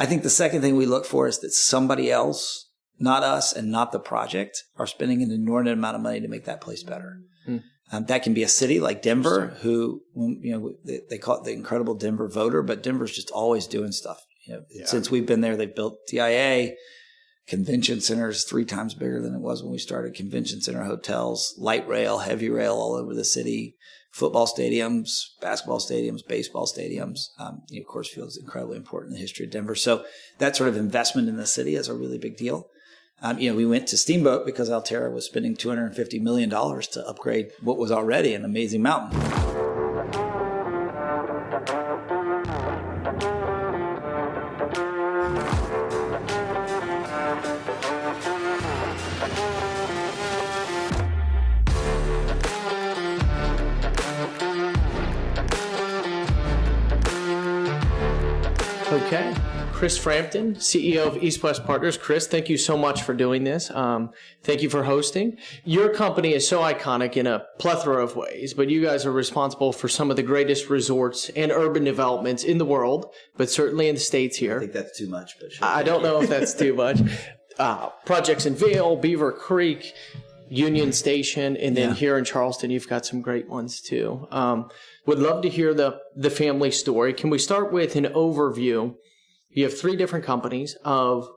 I think the second thing we look for is that somebody else, not us and not the project, are spending an inordinate amount of money to make that place better. That can be a city like Denver, who, they call it the incredible Denver voter, but Denver's just always doing stuff. Since we've been there, they've built TIA, convention centers 3 times bigger than it was when we started, convention center, hotels, light rail, heavy rail all over the city, football stadiums, basketball stadiums, baseball stadiums. Of course, field is incredibly important in the history of Denver. So that sort of investment in the city is a really big deal. We went to Steamboat because Alterra was spending $250 million to upgrade what was already an amazing mountain. Okay. Chris Frampton, CEO of East West Partners. Chris, thank you so much for doing this. Thank you for hosting. Your company is so iconic in a plethora of ways, but you guys are responsible for some of the greatest resorts and urban developments in the world, but certainly in the States here. I think that's too much. But sure, I don't know if that's too much. Projects in Vail, Beaver Creek, Union Station, and then here in Charleston, you've got some great ones too. Would love to hear the family story. Can we start with an overview? You have 3 different companies of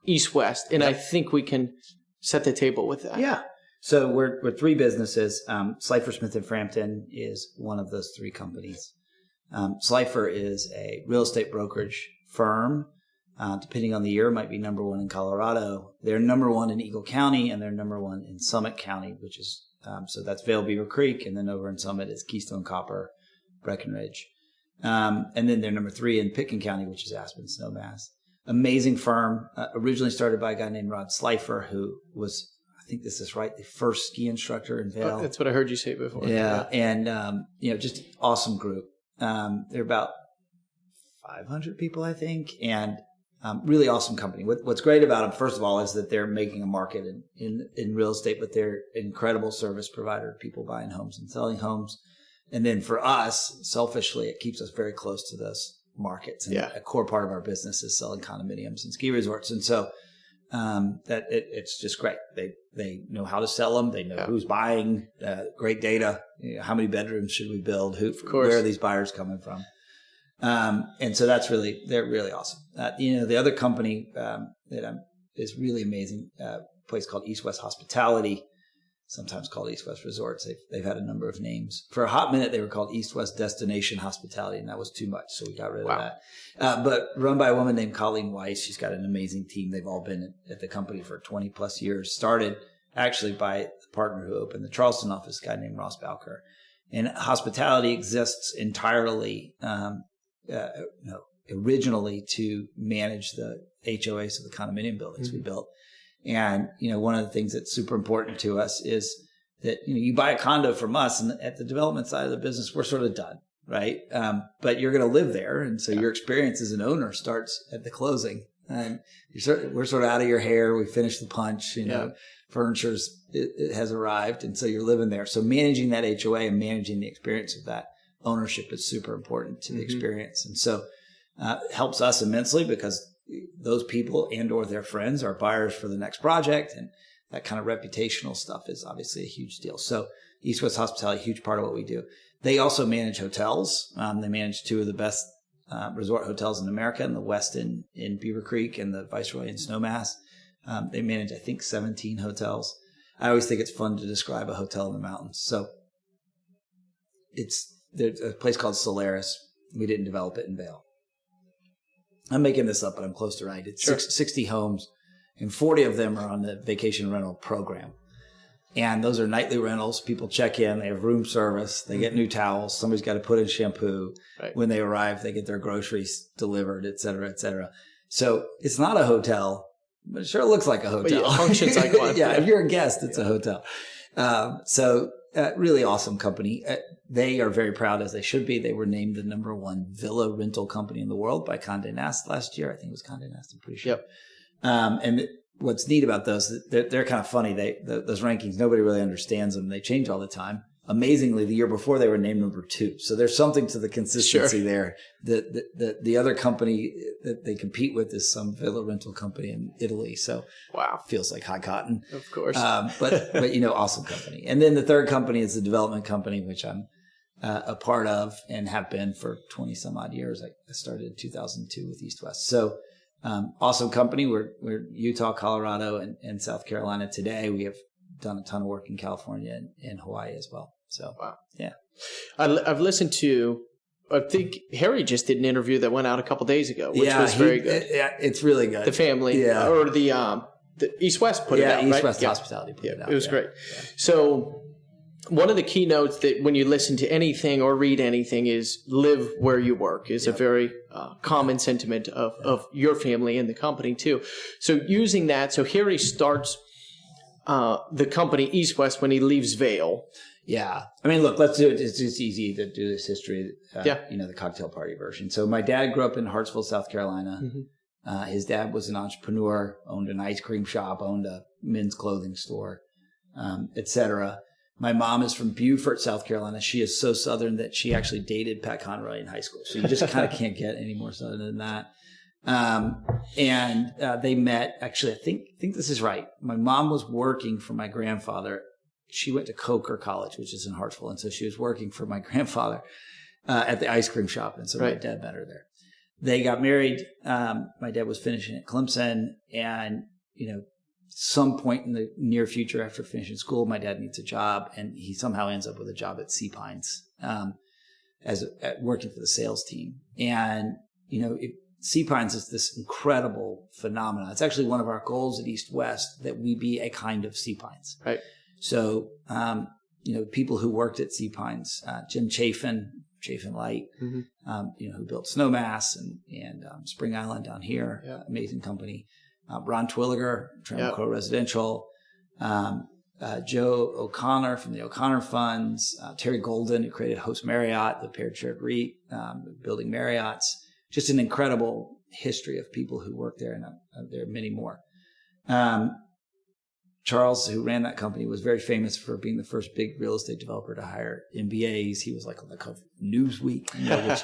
East West, and I think we can set the table with that. Yeah. So we're 3 businesses. Slifer Smith and Frampton is one of those 3 companies. Slifer is a real estate brokerage firm. Depending on the year, might be number 1 in Colorado. They're number 1 in Eagle County, and they're number 1 in Summit County, which is so that's Vail, Beaver Creek, and then over in Summit is Keystone Copper, Breckenridge. And then they're number 3 in Pitkin County, which is Aspen, Snowmass. Amazing firm, originally started by a guy named Rod Slifer, who was, I think this is right, the first ski instructor in Vail. That's what I heard you say before. Yeah. And, just awesome group. They're about 500 people, I think, and really awesome company. What's great about them, first of all, is that they're making a market in real estate, but they're an incredible service provider to people buying homes and selling homes. And then for us, selfishly, it keeps us very close to those markets. And a core part of our business is selling condominiums and ski resorts. And so it's just great. They know how to sell them. They know who's buying, great data. How many bedrooms should we build? Where are these buyers coming from? And so they're really awesome. The other company that is really amazing, a place called East West Hospitality, sometimes called East West Resorts. They've had a number of names. For a hot minute, they were called East West Destination Hospitality, and that was too much, so we got rid of that. But run by a woman named Colleen Weiss. She's got an amazing team. They've all been at the company for 20 plus years. Started actually by the partner who opened the Charleston office, a guy named Ross Bowker. And hospitality exists entirely, originally to manage the HOAs of the condominium buildings we built. And, one of the things that's super important to us is that, you buy a condo from us, and at the development side of the business, we're sort of done, right? But you're going to live there. And so your experience as an owner starts at the closing. And we're sort of out of your hair. We finished the punch, furniture it has arrived. And so you're living there. So managing that HOA and managing the experience of that ownership is super important to the experience. And so it helps us immensely because those people and or their friends are buyers for the next project, and that kind of reputational stuff is obviously a huge deal. So East West Hospitality, a huge part of what we do. They also manage hotels. They manage 2 of the best resort hotels in America, in the West in Beaver Creek and the Viceroy in Snowmass. They manage, I think, 17 hotels. I always think it's fun to describe a hotel in the mountains. So there's a place called Solaris. We didn't develop it in Vail. I'm making this up, but I'm close to right. It's 60 homes, and 40 of them are on the vacation rental program. And those are nightly rentals. People check in. They have room service. They get new towels. Somebody's got to put in shampoo. Right. When they arrive, they get their groceries delivered, et cetera, et cetera. So it's not a hotel, but it sure looks like a hotel. It functions like one. If you're a guest, it's a hotel. Really awesome company. They are very proud, as they should be. They were named the number 1 villa rental company in the world by Condé Nast last year. I think it was Condé Nast, I'm pretty sure. And what's neat about those, they're kind of funny. Those rankings, nobody really understands them. They change all the time. amazingly, the year before they were named number 2. So there's something to the consistency there. The other company that they compete with is some villa rental company in Italy. So wow, feels like hot cotton, of course. But awesome company. And then the third company is the development company, which I'm a part of and have been for 20 some odd years. I started in 2002 with East West. So awesome company. We're Utah, Colorado, and South Carolina today. We have done a ton of work in California and Hawaii as well. So, wow. Yeah. I've listened to, I think Harry just did an interview that went out a couple days ago, which was very good. Yeah, it's really good. The family, or the East West put it out, East right? West Hospitality put it out. It was great. Yeah. So one of the keynotes that when you listen to anything or read anything is live where you work is a very common sentiment of your family and the company too. So using that, so Harry starts the company East West when he leaves Vail. Yeah. I mean, look, let's do it. It's just easy to do this history, the cocktail party version. So my dad grew up in Hartsville, South Carolina. Mm-hmm. His dad was an entrepreneur, owned an ice cream shop, owned a men's clothing store, et cetera. My mom is from Beaufort, South Carolina. She is so Southern that she actually dated Pat Conroy in high school. So you just kind of can't get any more Southern than that. And they met, actually, I think this is right. My mom was working for my grandfather. She went to Coker College, which is in Hartsville. And so she was working for my grandfather at the ice cream shop. And so my dad met her there. They got married. My dad was finishing at Clemson. And, some point in the near future after finishing school, my dad needs a job. And he somehow ends up with a job at Sea Pines working for the sales team. And, Sea Pines is this incredible phenomenon. It's actually one of our goals at East West that we be a kind of Sea Pines. Right. So, people who worked at Sea Pines, Jim Chafin Light, mm-hmm. Who built Snowmass and Spring Island down here, amazing company. Ron Twilliger, Trammell Crow Residential, Joe O'Connor from the O'Connor Funds, Terry Golden, who created Host Marriott, the Paired Shared REIT, building Marriotts. Just an incredible history of people who worked there, and there are many more. Charles, who ran that company, was very famous for being the first big real estate developer to hire MBAs. He was like on the cover of Newsweek, which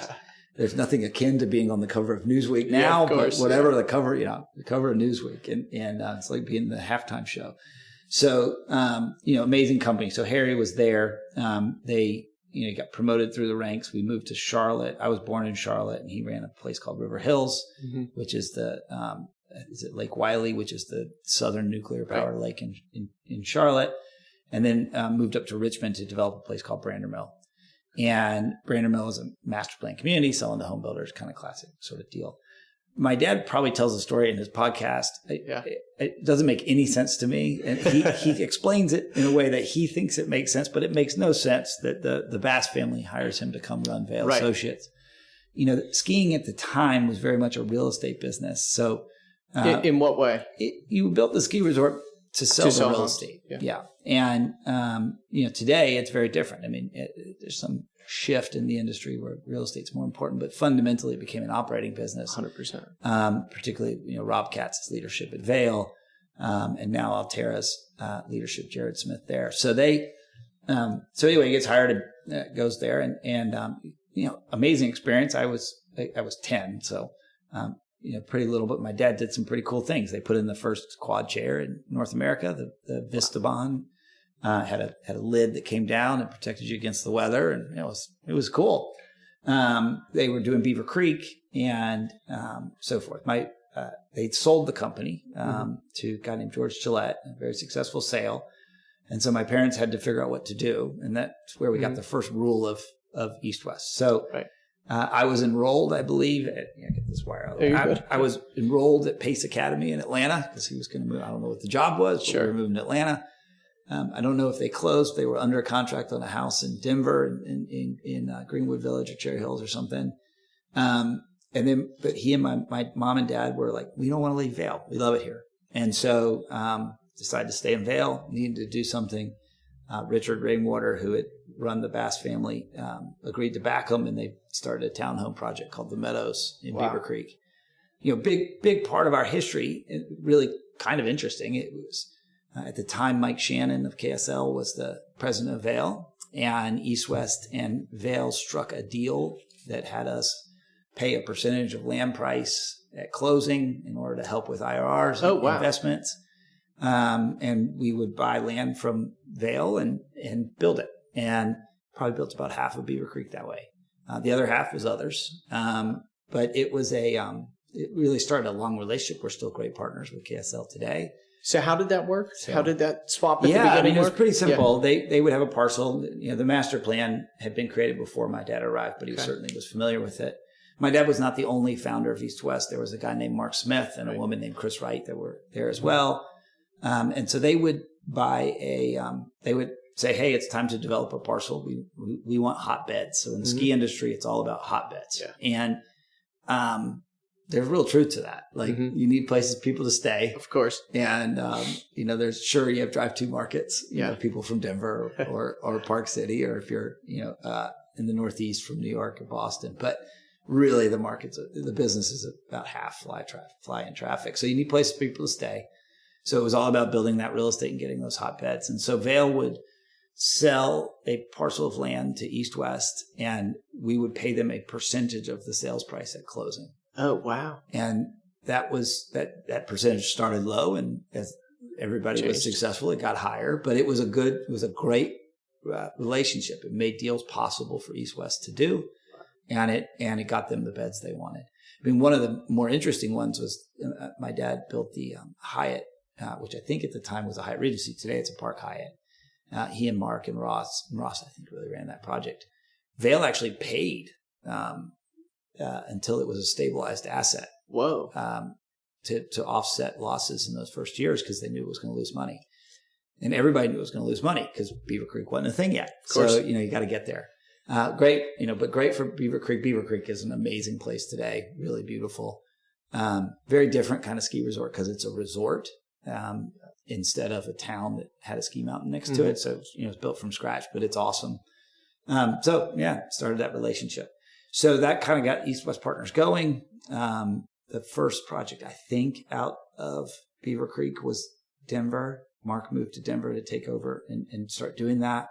there's nothing akin to being on the cover of Newsweek now, but whatever the cover, the cover of Newsweek, and it's like being the halftime show. So, amazing company. So Harry was there. They got promoted through the ranks. We moved to Charlotte. I was born in Charlotte, and he ran a place called River Hills, mm-hmm. which is is it Lake Wiley, which is the southern nuclear power lake in Charlotte, and then moved up to Richmond to develop a place called Brander Mill. And Brander Mill is a master plan community, selling to home builders, kind of classic sort of deal. My dad probably tells a story in his podcast. It doesn't make any sense to me. And he explains it in a way that he thinks it makes sense, but it makes no sense that the Bass family hires him to come run Vail Associates. Skiing at the time was very much a real estate business. So in what way? You built the ski resort to sell the real estate. Yeah. And, today it's very different. I mean, there's some shift in the industry where real estate's more important, but fundamentally it became an operating business. 100%. Particularly, Rob Katz's leadership at Vail, and now Altera's leadership, Jared Smith there. So so anyway, he gets hired and goes there and amazing experience. I was 10. So, pretty little, but my dad did some pretty cool things. They put in the first quad chair in North America, the Vistabon. Had a lid that came down and protected you against the weather, and it was cool. They were doing Beaver Creek and so forth. They sold the company to a guy named George Gillette, a very successful sale, and so my parents had to figure out what to do, and that's where we got the first rule of East West. So I was enrolled, I believe. Get this wire out. I was enrolled at Pace Academy in Atlanta because he was going to move. I don't know what the job was, but we were moving to Atlanta. I don't know if they closed. They were under a contract on a house in Denver, in Greenwood Village or Cherry Hills or something. But he and my mom and dad were like, we don't want to leave Vail. We love it here. And so decided to stay in Vail, needed to do something. Richard Rainwater, who had run the Bass family, agreed to back them, and they started a townhome project called The Meadows in Beaver Creek. Big part of our history, really kind of interesting. It was at the time Mike Shannon of KSL was the president of Vail, and East West and Vail struck a deal that had us pay a percentage of land price at closing in order to help with IRRs and investments. And we would buy land from Vail and build it, and probably built about half of Beaver Creek that way. The other half was others. But it was it really started a long relationship. We're still great partners with KSL today. So how did that work? How did that swap at the beginning I mean, it was work? pretty simple. Yeah. They would have a parcel. The master plan had been created before my dad arrived, but he certainly was familiar with it. My dad was not the only founder of East West. There was a guy named Mark Smith and a woman named Chris Wright that were there as well. And so they would buy they would say, hey, it's time to develop a parcel. We want hotbeds. So in the ski industry, it's all about hotbeds. Yeah. And there's real truth to that. Like you need places, people to stay. Of course. And, you have drive-to markets, you know, people from Denver or Park City, or if you're, in the Northeast from New York or Boston. But really the business is about half fly-in traffic. So you need places for people to stay. So it was all about building that real estate and getting those hotbeds. And so Vail would sell a parcel of land to East West, and we would pay them a percentage of the sales price at closing. Oh, wow. And that that percentage started low, and as everybody was successful, it got higher, but it was a great relationship. It made deals possible for East West to do, and it got them the beds they wanted. I mean, one of the more interesting ones was my dad built the Hyatt, which I think at the time was a Hyatt Regency. Today it's a Park Hyatt. He and Mark and Ross, I think, really ran that project. Vail actually paid until it was a stabilized asset. Whoa. To offset losses in those first years, because they knew it was going to lose money. And everybody knew it was going to lose money because Beaver Creek wasn't a thing yet. Of course. So, you got to get there. Great, but great for Beaver Creek. Beaver Creek is an amazing place today. Really beautiful. Very different kind of ski resort because it's a resort instead of a town that had a ski mountain next to it. So, it's built from scratch, but it's awesome. Started that relationship. So that kind of got East West Partners going. The first project, I think, out of Beaver Creek was Denver. Mark moved to Denver to take over and start doing that.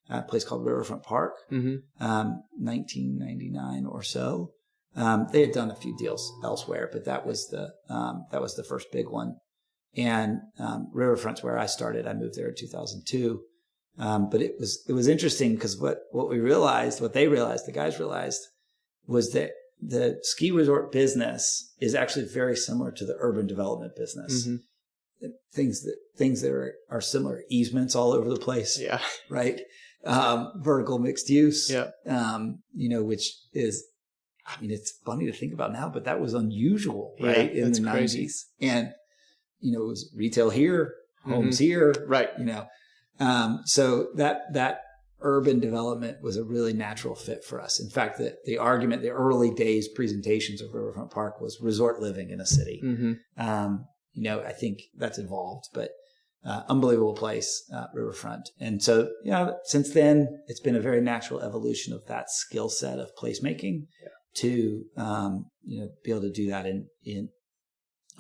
A place called Riverfront Park, 1999 or so. They had done a few deals elsewhere, but that was the first big one. And Riverfront's where I started. I moved there in 2002. But it was interesting because what the guys realized was that the ski resort business is actually very similar to the urban development business. Things that are similar, easements all over the place. Yeah. Right. Vertical mixed use. Yeah. Which is, it's funny to think about now, but that was unusual, right? In the 90s. And, it was retail here, homes here. Right. So that urban development was a really natural fit for us. In fact, the early days presentations of Riverfront Park was resort living in a city. I think that's evolved, but unbelievable place, Riverfront. And so, since then, it's been a very natural evolution of that skill set of placemaking to, be able to do that in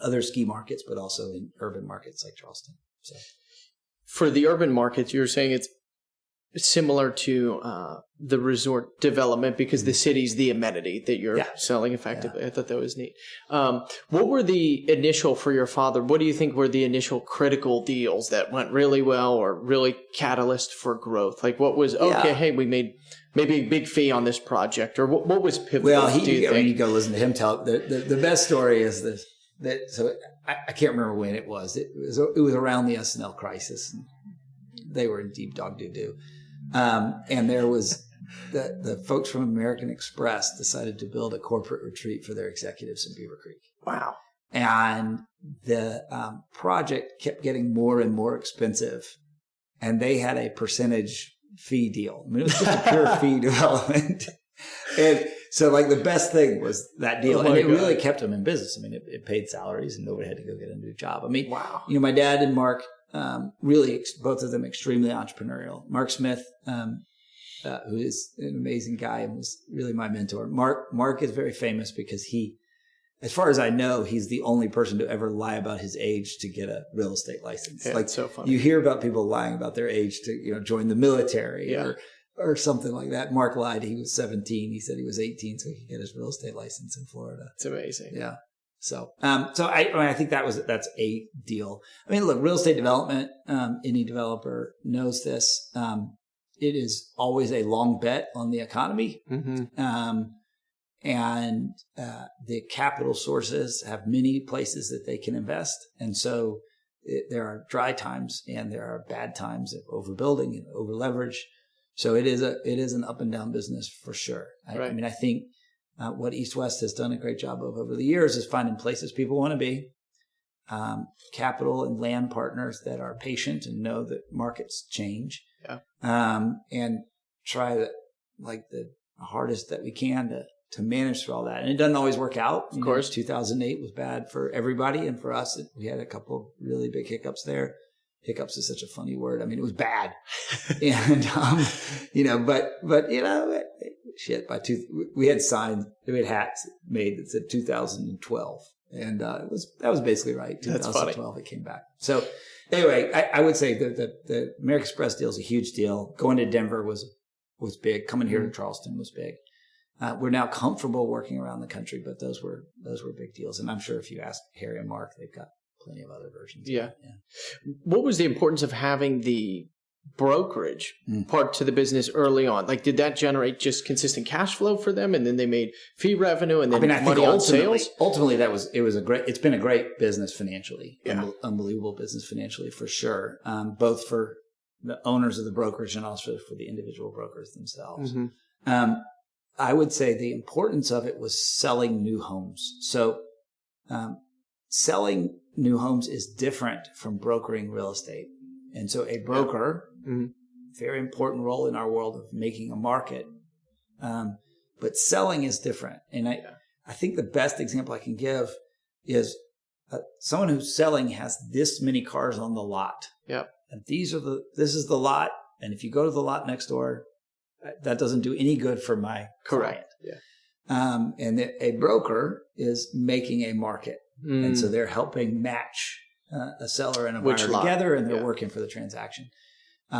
other ski markets, but also in urban markets like Charleston. So. For the urban markets, you were saying it's similar to the resort development because the city's the amenity that you're selling effectively. I thought that was neat. What were the initial, for your father, what do you think were the initial critical deals that went really well or really catalyst for growth? Like what was, hey, we made maybe a big fee on this project, or what was pivotal? Well, you go listen to him tell the best story is this. So I can't remember when it was. It was around the SNL crisis. And they were in deep dog doo-doo. And there was the folks from American Express decided to build a corporate retreat for their executives in Beaver Creek. Wow. And the project kept getting more and more expensive. And they had a percentage fee deal. It was just a pure fee development. And so the best thing was that deal. And it really kept them in business. It paid salaries and nobody had to go get a new job. Wow. My dad and Mark, really both of them extremely entrepreneurial. Mark Smith, who is an amazing guy and was really my mentor. Mark is very famous because as far as I know, he's the only person to ever lie about his age to get a real estate license. Yeah, it's so funny. You hear about people lying about their age to, join the military or something like that. Mark lied. He was 17. He said he was 18 so he could get his real estate license in Florida. It's amazing. Yeah. So I think that's a deal. I mean, look, real estate development, any developer knows this. It is always a long bet on the economy. And the capital sources have many places that they can invest. And so there are dry times and there are bad times of overbuilding and over leverage. So it is an up and down business for sure. I mean, I think what East West has done a great job of over the years is finding places people want to be, capital and land partners that are patient and know that markets change, and try the hardest that we can to manage through all that. And it doesn't always work out. Of course. 2008 was bad for everybody. And for us, we had a couple of really big hiccups there. Hiccups is such a funny word. I mean, it was bad. And, we had signs, we had hats made that said 2012. And that was basically right. 2012, it came back. So anyway, I would say the American Express deal is a huge deal. Going to Denver was big. Coming here to Charleston was big. We're now comfortable working around the country, but those were big deals. And I'm sure if you ask Harry and Mark, they've got plenty of other versions. Yeah. What was the importance of having the brokerage part to the business early on? Like, did that generate just consistent cash flow for them, and then they made fee revenue, and then money on sales? Ultimately, it's been a great business financially. Unbelievable business financially for sure. Both for the owners of the brokerage and also for the individual brokers themselves. I would say the importance of it was selling new homes. So, selling new homes is different from brokering real estate. And so a broker, very important role in our world of making a market. But selling is different. And I think the best example I can give is someone who's selling has this many cars on the lot. And this is the lot. And if you go to the lot next door, that doesn't do any good for my client. And a broker is making a market. And so they're helping match a seller and a buyer together, and they're working for the transaction.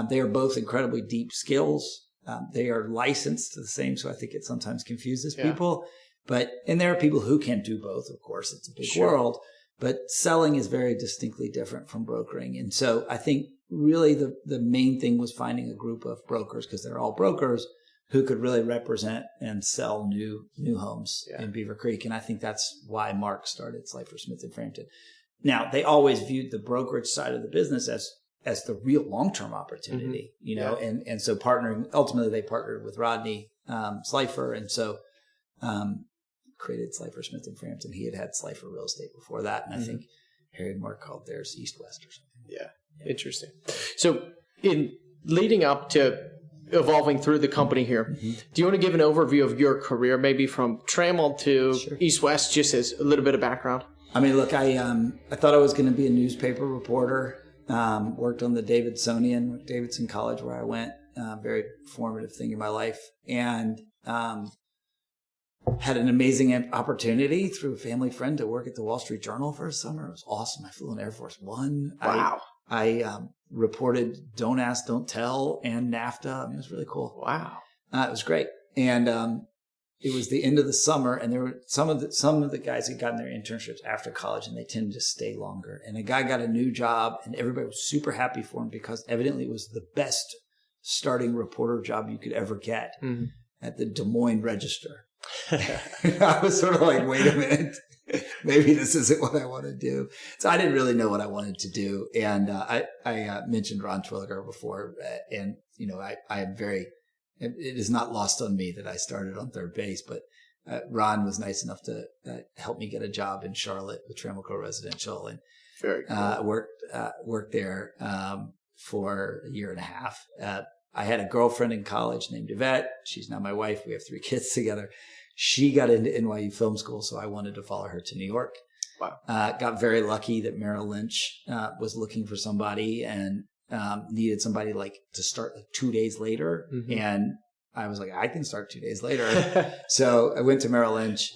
They are both incredibly deep skills. They are licensed to the same, so I think it sometimes confuses people. And there are people who can do both, of course. It's a big world. But selling is very distinctly different from brokering. And so I think really the main thing was finding a group of brokers, because they're all brokers, who could really represent and sell new homes in Beaver Creek. And I think that's why Mark started Slifer Smith in Frampton. Now, they always viewed the brokerage side of the business as the real long-term opportunity, and so ultimately they partnered with Rodney Slifer, and so created Slifer Smith in Frampton. He had Slifer Real Estate before that, and I think Harry and Mark called theirs East West or something. Interesting. So in leading up to evolving through the company here, do you want to give an overview of your career, maybe from Trammell to East West, just as a little bit of background? I mean, look, I thought I was going to be a newspaper reporter. Worked on the Davidson College where I went. Very formative thing in my life, and had an amazing opportunity through a family friend to work at the Wall Street Journal for a summer. It was awesome. I flew in Air Force One. Wow. I reported Don't Ask, Don't Tell and NAFTA. I mean, it was really cool. Wow. It was great. And it was the end of the summer, and there were some of the guys had gotten their internships after college, and they tended to stay longer. And a guy got a new job, and everybody was super happy for him because evidently it was the best starting reporter job you could ever get at the Des Moines Register. I was sort of like, wait a minute, maybe this isn't what I want to do. So I didn't really know what I wanted to do. And I mentioned Ron Twilliger before, and I am very. It is not lost on me that I started on third base, but Ron was nice enough to help me get a job in Charlotte with Trammell Crow Residential, and very cool. Worked there for a year and a half. I had a girlfriend in college named Yvette. She's now my wife. We have 3 kids together. She got into NYU Film School, so I wanted to follow her to New York. Wow. Got very lucky that Merrill Lynch was looking for somebody and needed somebody to start 2 days later. And I was like, I can start 2 days later. So I went to Merrill Lynch.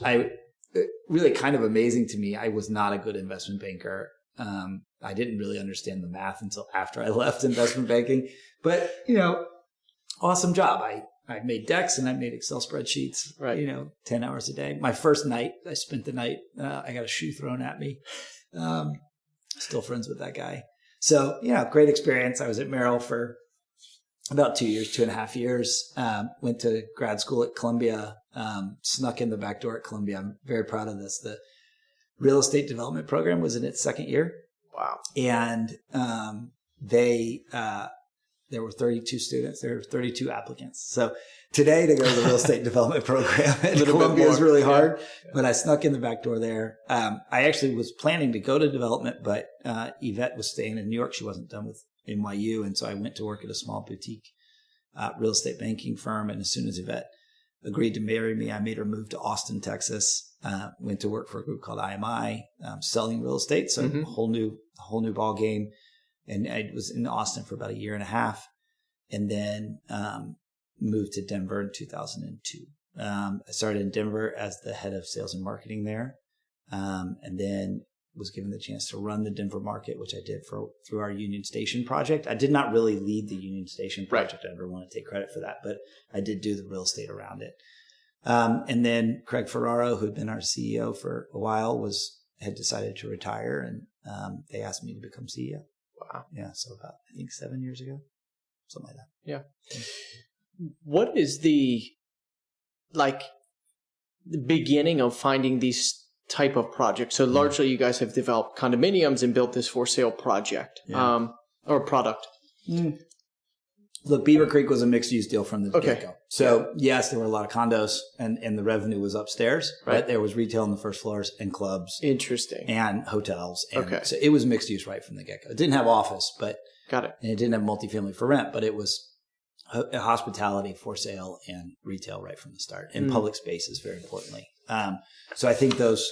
Really kind of amazing to me. I was not a good investment banker. I didn't really understand the math until after I left investment banking, but awesome job. I made decks and I made Excel spreadsheets, 10 hours a day. My first night, I spent the night, I got a shoe thrown at me. Still friends with that guy. So, great experience. I was at Merrill for about 2.5 years. Went to grad school at Columbia, snuck in the back door at Columbia. I'm very proud of this. The real estate development program was in its second year. Wow. And there were 32 students. There were 32 applicants. So today to go to the real estate development program at Columbia is really hard, but I snuck in the back door there. I actually was planning to go to development, but Yvette was staying in New York. She wasn't done with NYU. And so I went to work at a small boutique real estate banking firm. And as soon as Yvette agreed to marry me, I made her move to Austin, Texas. Went to work for a group called IMI, selling real estate. So a whole new ball game. And I was in Austin for about 1.5 years, and then moved to Denver in 2002. I started in Denver as the head of sales and marketing there, and then was given the chance to run the Denver market, which I did through our Union Station project. I did not really lead the Union Station project. I never want to take credit for that, but I did do the real estate around it. And then Craig Ferraro, who had been our CEO for a while, had decided to retire, and they asked me to become CEO. Wow. Yeah. So about, I think 7 years ago, something like that. Yeah. What is the beginning of finding these type of projects? So largely you guys have developed condominiums and built this for sale project, or product. Look, Beaver Creek was a mixed use deal from the get-go. So yes, there were a lot of condos and the revenue was upstairs, but there was retail on the first floors and clubs. Interesting. And hotels. And so it was mixed use right from the get-go. It didn't have office, but got it. And it didn't have multifamily for rent, but it was hospitality for sale and retail right from the start, and public spaces, very importantly. So I think those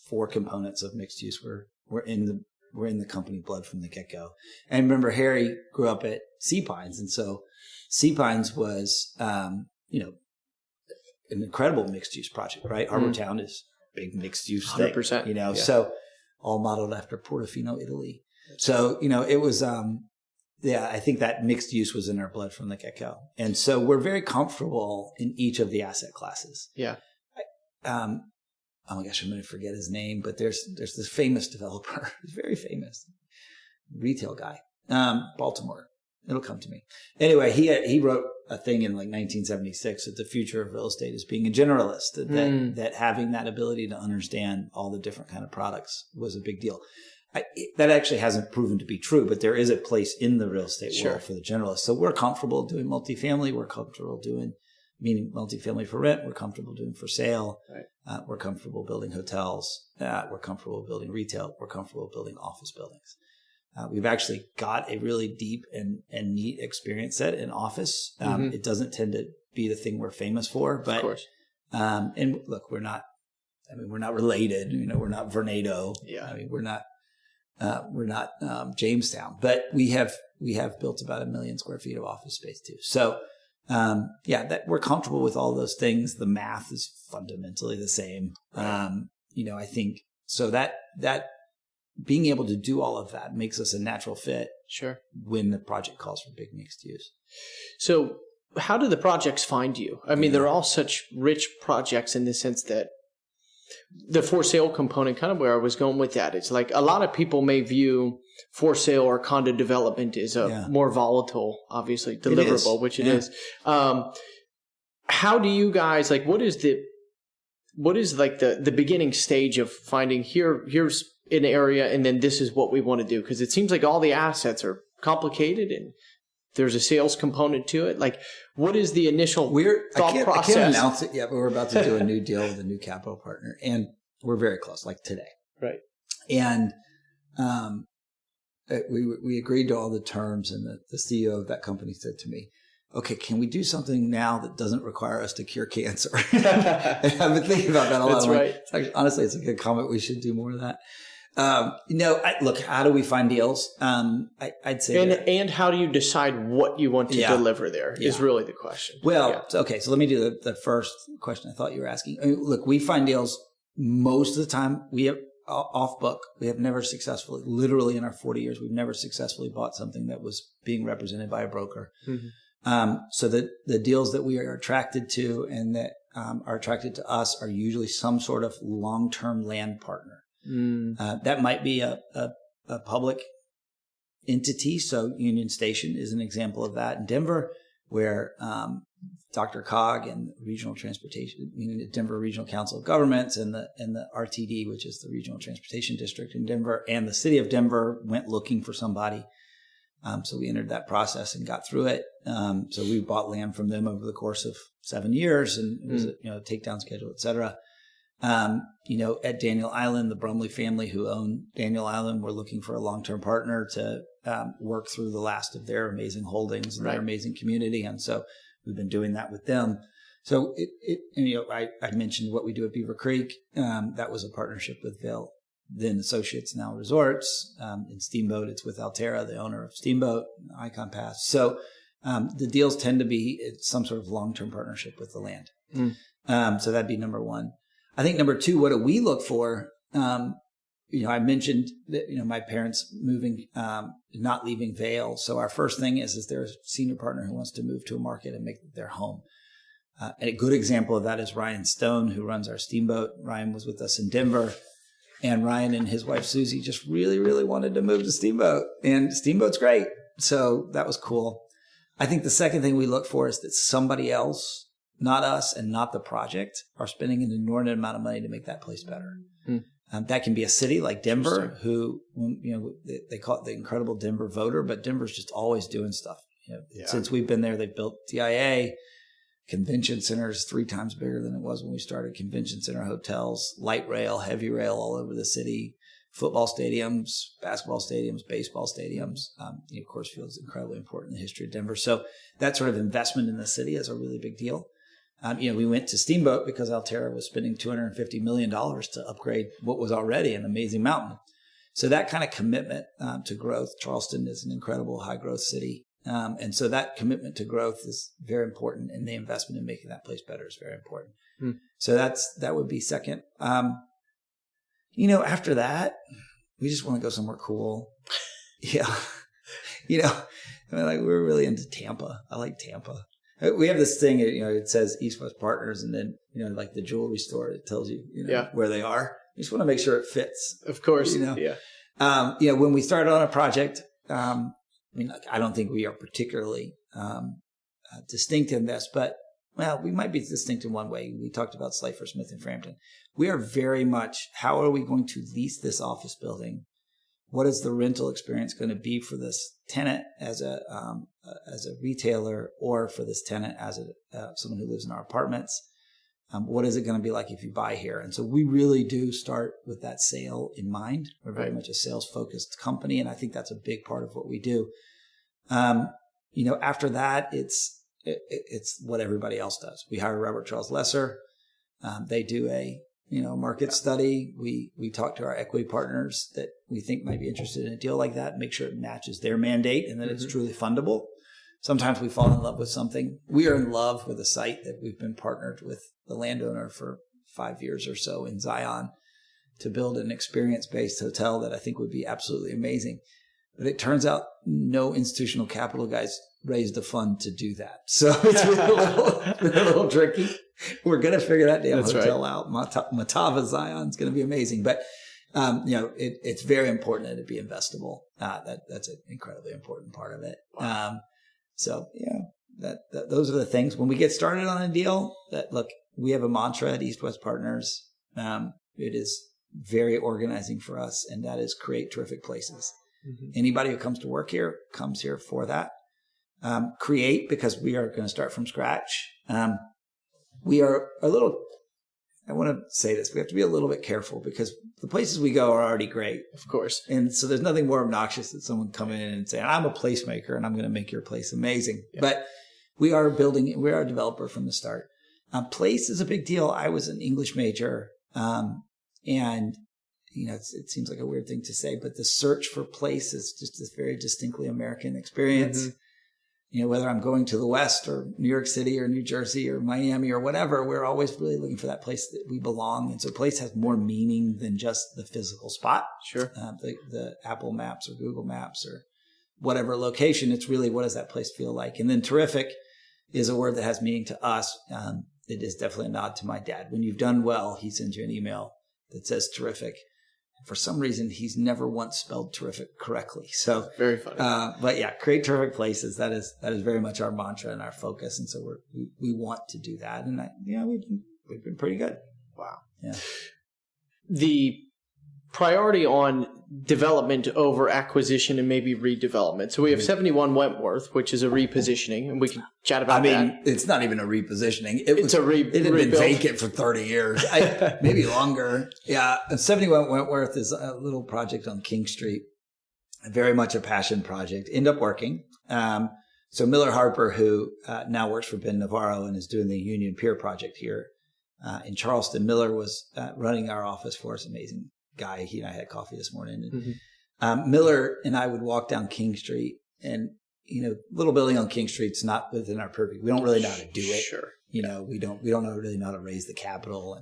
4 components of mixed use were in the company blood from the get-go. And remember, Harry grew up at Sea Pines. And so Sea Pines was, an incredible mixed-use project, right? Harbor Town is big mixed-use 100%, thing, so all modeled after Portofino, Italy. So, it was, I think that mixed use was in our blood from the get-go. And so we're very comfortable in each of the asset classes. Yeah. Oh my gosh, I'm going to forget his name, but there's this famous developer, he's very famous, retail guy, Baltimore. It'll come to me. Anyway, he wrote a thing in 1976 that the future of real estate is being a generalist, that having that ability to understand all the different kind of products was a big deal. That actually hasn't proven to be true, but there is a place in the real estate world for the generalist. So we're comfortable doing multifamily. We're comfortable doing meaning multifamily for rent. We're comfortable doing for sale. Right. We're comfortable building hotels. We're comfortable building retail. We're comfortable building office buildings. We've actually got a really deep and neat experience set in office. It doesn't tend to be the thing we're famous for, but, of course. And look, we're not related. We're not Vornado. Yeah. We're not Jamestown, but we have built about 1 million square feet of office space too. So, that we're comfortable with all those things. The math is fundamentally the same. Right. I think so that being able to do all of that makes us a natural fit. Sure. When the project calls for big mixed use. So how do the projects find you? I mean, they're all such rich projects in the sense that the for sale component, kind of where I was going with that. It's like a lot of people may view for sale or condo development as a more volatile, obviously, deliverable, which it is. How do you guys, what is the beginning stage of finding here's an area and then this is what we want to do? Because it seems like all the assets are complicated and there's a sales component to it. What is the initial thought process? I can't announce it yet, but we're about to do a new deal with a new capital partner, and we're very close, today. Right. And we agreed to all the terms, and the CEO of that company said to me, "Okay, can we do something now that doesn't require us to cure cancer?" And I've been thinking about that a lot. That's right. Honestly, it's a good comment. We should do more of that. Look, how do we find deals? I'd say and how do you decide what you want to deliver there is really the question. Well, okay. So let me do the first question I thought you were asking. Look, we find deals most of the time. We have off book. We have never successfully, literally in our 40 years, we've never successfully bought something that was being represented by a broker. So the deals that we are attracted to and that are attracted to us are usually some sort of long-term land partner. That might be a public entity. So Union Station is an example of that in Denver, where Dr. Cog and Regional Transportation, meaning the Denver Regional Council of Governments and the RTD, which is the Regional Transportation District in Denver, and the city of Denver went looking for somebody. So we entered that process and got through it. So we bought land from them over the course of 7 years, and it was a takedown schedule, et cetera. At Daniel Island, the Brumley family who own Daniel Island were looking for a long-term partner to work through the last of their amazing holdings and their amazing community. And so we've been doing that with them. So I mentioned what we do at Beaver Creek. That was a partnership with Vail, then Associates, now Resorts. In Steamboat, it's with Alterra, the owner of Steamboat, Icon Pass. So the deals tend to be some sort of long-term partnership with the land. So that'd be number one. I think number two, what do we look for? I mentioned that, my parents moving, not leaving Vail. So our first thing is there's a senior partner who wants to move to a market and make their home. A good example of that is Ryan Stone, who runs our Steamboat. Ryan was with us in Denver, and Ryan and his wife, Susie, just really, really wanted to move to Steamboat, and Steamboat's great. So that was cool. I think the second thing we look for is that somebody else, not us and not the project, are spending an inordinate amount of money to make that place better. That can be a city like Denver, who, they call it the incredible Denver voter, but Denver's just always doing stuff. Since we've been there, they've built DIA, convention centers 3 times bigger than it was when we started, convention center hotels, light rail, heavy rail all over the city, football stadiums, basketball stadiums, baseball stadiums. Of course, feels incredibly important in the history of Denver. So that sort of investment in the city is a really big deal. We went to Steamboat because Alterra was spending $250 million to upgrade what was already an amazing mountain. So that kind of commitment to growth. Charleston is an incredible high growth city. And so that commitment to growth is very important, and the investment in making that place better is very important. So that would be second. After that, we just want to go somewhere cool. We're really into Tampa. I like Tampa. We have this thing, it says East West Partners, and then, like the jewelry store, it tells you, where they are. You just want to make sure it fits. Of course. When we started on a project, I don't think we are particularly distinct in this, but, we might be distinct in one way. We talked about Slifer Smith and Frampton. We are very much, how are we going to lease this office building? What is the rental experience going to be for this tenant as a retailer, or for this tenant as someone who lives in our apartments? What is it going to be like if you buy here? And so we really do start with that sale in mind. We're very much a sales-focused company, and I think that's a big part of what we do. After that, it's what everybody else does. We hire Robert Charles Lesser. They do a market study. We talk to our equity partners that we think might be interested in a deal like that, make sure it matches their mandate and that it's truly fundable. Sometimes we fall in love with something. We are in love with a site that we've been partnered with the landowner for 5 years or so in Zion to build an experience-based hotel that I think would be absolutely amazing. But it turns out no institutional capital guys raised a fund to do that. So it's been a little tricky. We're going to figure that damn hotel out. Matava Zion is going to be amazing. But, it's very important that it be investable. That's an incredibly important part of it. Wow. Those are the things. When we get started on a deal, we have a mantra at East West Partners. It is very organizing for us, and that is create terrific places. Anybody who comes to work here comes here for that. Create, because we are going to start from scratch. We are I want to say this, we have to be a little bit careful because the places we go are already great. Of course. And so there's nothing more obnoxious than someone coming in and saying, I'm a placemaker and I'm going to make your place amazing. Yeah. But we are a developer from the start. Place is a big deal. I was an English major. And it seems like a weird thing to say, but the search for place is just this very distinctly American experience. Whether I'm going to the West or New York City or New Jersey or Miami or whatever, we're always really looking for that place that we belong. And so place has more meaning than just the physical spot. Sure. The Apple Maps or Google Maps or whatever location. It's really, what does that place feel like? And then terrific is a word that has meaning to us. It is definitely a nod to my dad. When you've done well, he sends you an email that says terrific. For some reason, he's never once spelled terrific correctly. So very funny. But yeah, create terrific places. That is very much our mantra and our focus. And so we want to do that. And we've been pretty good. Wow. Yeah. The priority on development over acquisition and maybe redevelopment. So we have 71 Wentworth, which is a repositioning, and we can chat about that. It's not even a repositioning. It had been vacant for 30 years, maybe longer. Yeah. 71 Wentworth is a little project on King Street. Very much a passion project. End up working. So Miller Harper, who now works for Ben Navarro and is doing the Union Pier project here in Charleston. Miller was running our office for us. Amazing guy. He and I had coffee this morning. And, Miller and I would walk down King Street, and little building on King Street's not within our purview. We don't really know how to do it. Sure. We don't really know how to raise the capital.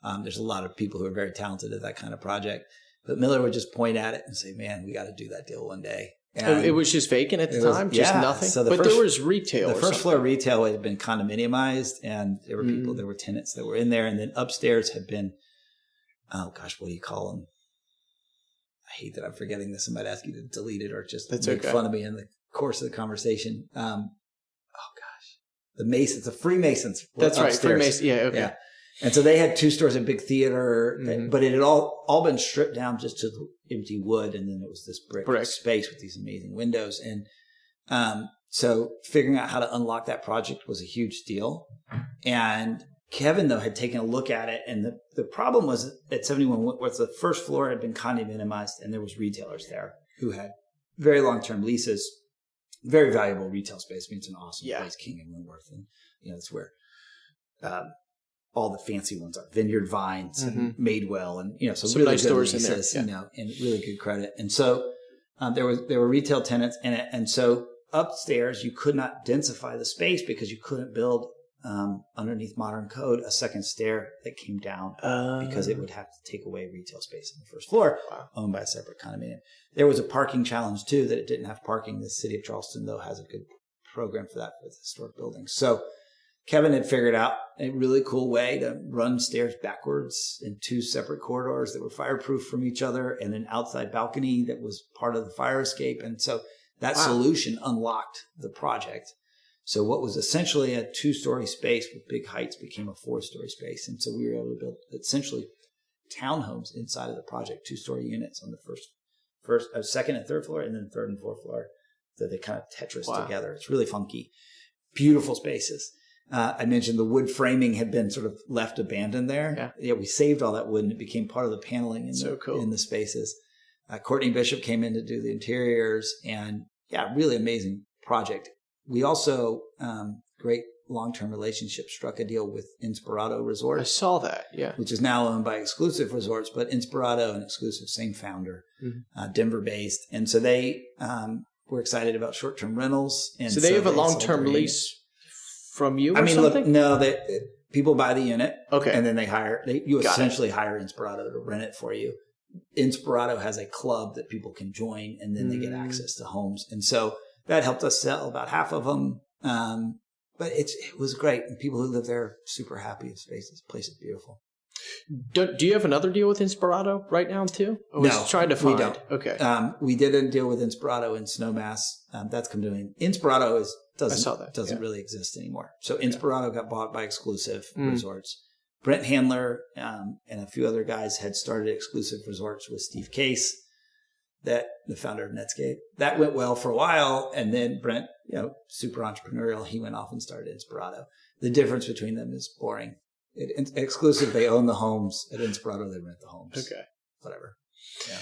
And there's a lot of people who are very talented at that kind of project. But Miller would just point at it and say, "Man, we got to do that deal one day." And it was just vacant at the time, just nothing. So there was retail. The first floor retail had been condominiumized, and there were people, there were tenants that were in there, and then upstairs had been, oh gosh, what do you call them? I hate that I'm forgetting this. I might ask you to delete it or just make fun of me in the course of the conversation. Oh gosh, the Masons, the Freemasons. That's right, upstairs. Freemasons. Yeah, okay. Yeah. And so they had 2 stores, a big theater, but it had all been stripped down just to the empty wood, and then it was this brick space with these amazing windows. And so figuring out how to unlock that project was a huge deal. And Kevin, though, had taken a look at it, and the problem was at 71 Wentworth, the first floor had been condominiumized, and there was retailers there who had very long-term leases, very valuable retail space. I mean, it's an awesome place, King and Wentworth, and it's where all the fancy ones are, Vineyard Vines and Madewell, and some really nice good stores leases, in there, and really good credit. And so there were retail tenants in it, and so upstairs you could not densify the space because you couldn't build underneath modern code a second stair that came down because it would have to take away retail space on the first floor, owned by a separate condominium. There was a parking challenge too, that it didn't have parking. The city of Charleston, though, has a good program for that with historic buildings. So Kevin had figured out a really cool way to run stairs backwards in 2 separate corridors that were fireproof from each other, and an outside balcony that was part of the fire escape. And so that solution unlocked the project. So what was essentially a 2-story space with big heights became a 4-story space. And so we were able to build essentially townhomes inside of the project, 2-story units on the second and third floor, and then third and fourth floor. So they kind of Tetris together. It's really funky, beautiful spaces. I mentioned the wood framing had been sort of left abandoned there. Yeah, we saved all that wood, and it became part of the paneling in the spaces. Courtney Bishop came in to do the interiors, and really amazing project. We also, great long-term relationship, struck a deal with Inspirato Resort. I saw that, which is now owned by Exclusive Resorts, but Inspirato and Exclusive, same founder, Denver-based. And so they were excited about short-term rentals. And so they have a long-term lease from you or Look, something? no, people buy the unit. Okay. And then you essentially hire Inspirato to rent it for you. Inspirato has a club that people can join, and then they get access to homes. And so that helped us sell about half of them. But it was great. And people who live there are super happy. The place is beautiful. Do you have another deal with Inspirato right now too? No, trying to find. We don't. Okay. We did a deal with Inspirato in Snowmass. That's come to an Inspirato doesn't really exist anymore. So Inspirato got bought by Exclusive Resorts. Brent Handler and a few other guys had started Exclusive Resorts with Steve Case, the founder of Netscape. That went well for a while, and then Brent, super entrepreneurial, he went off and started Inspirato. The difference between them is boring. At Exclusive, they own the homes. At Inspirato, they rent the homes. Okay. Whatever. Yeah.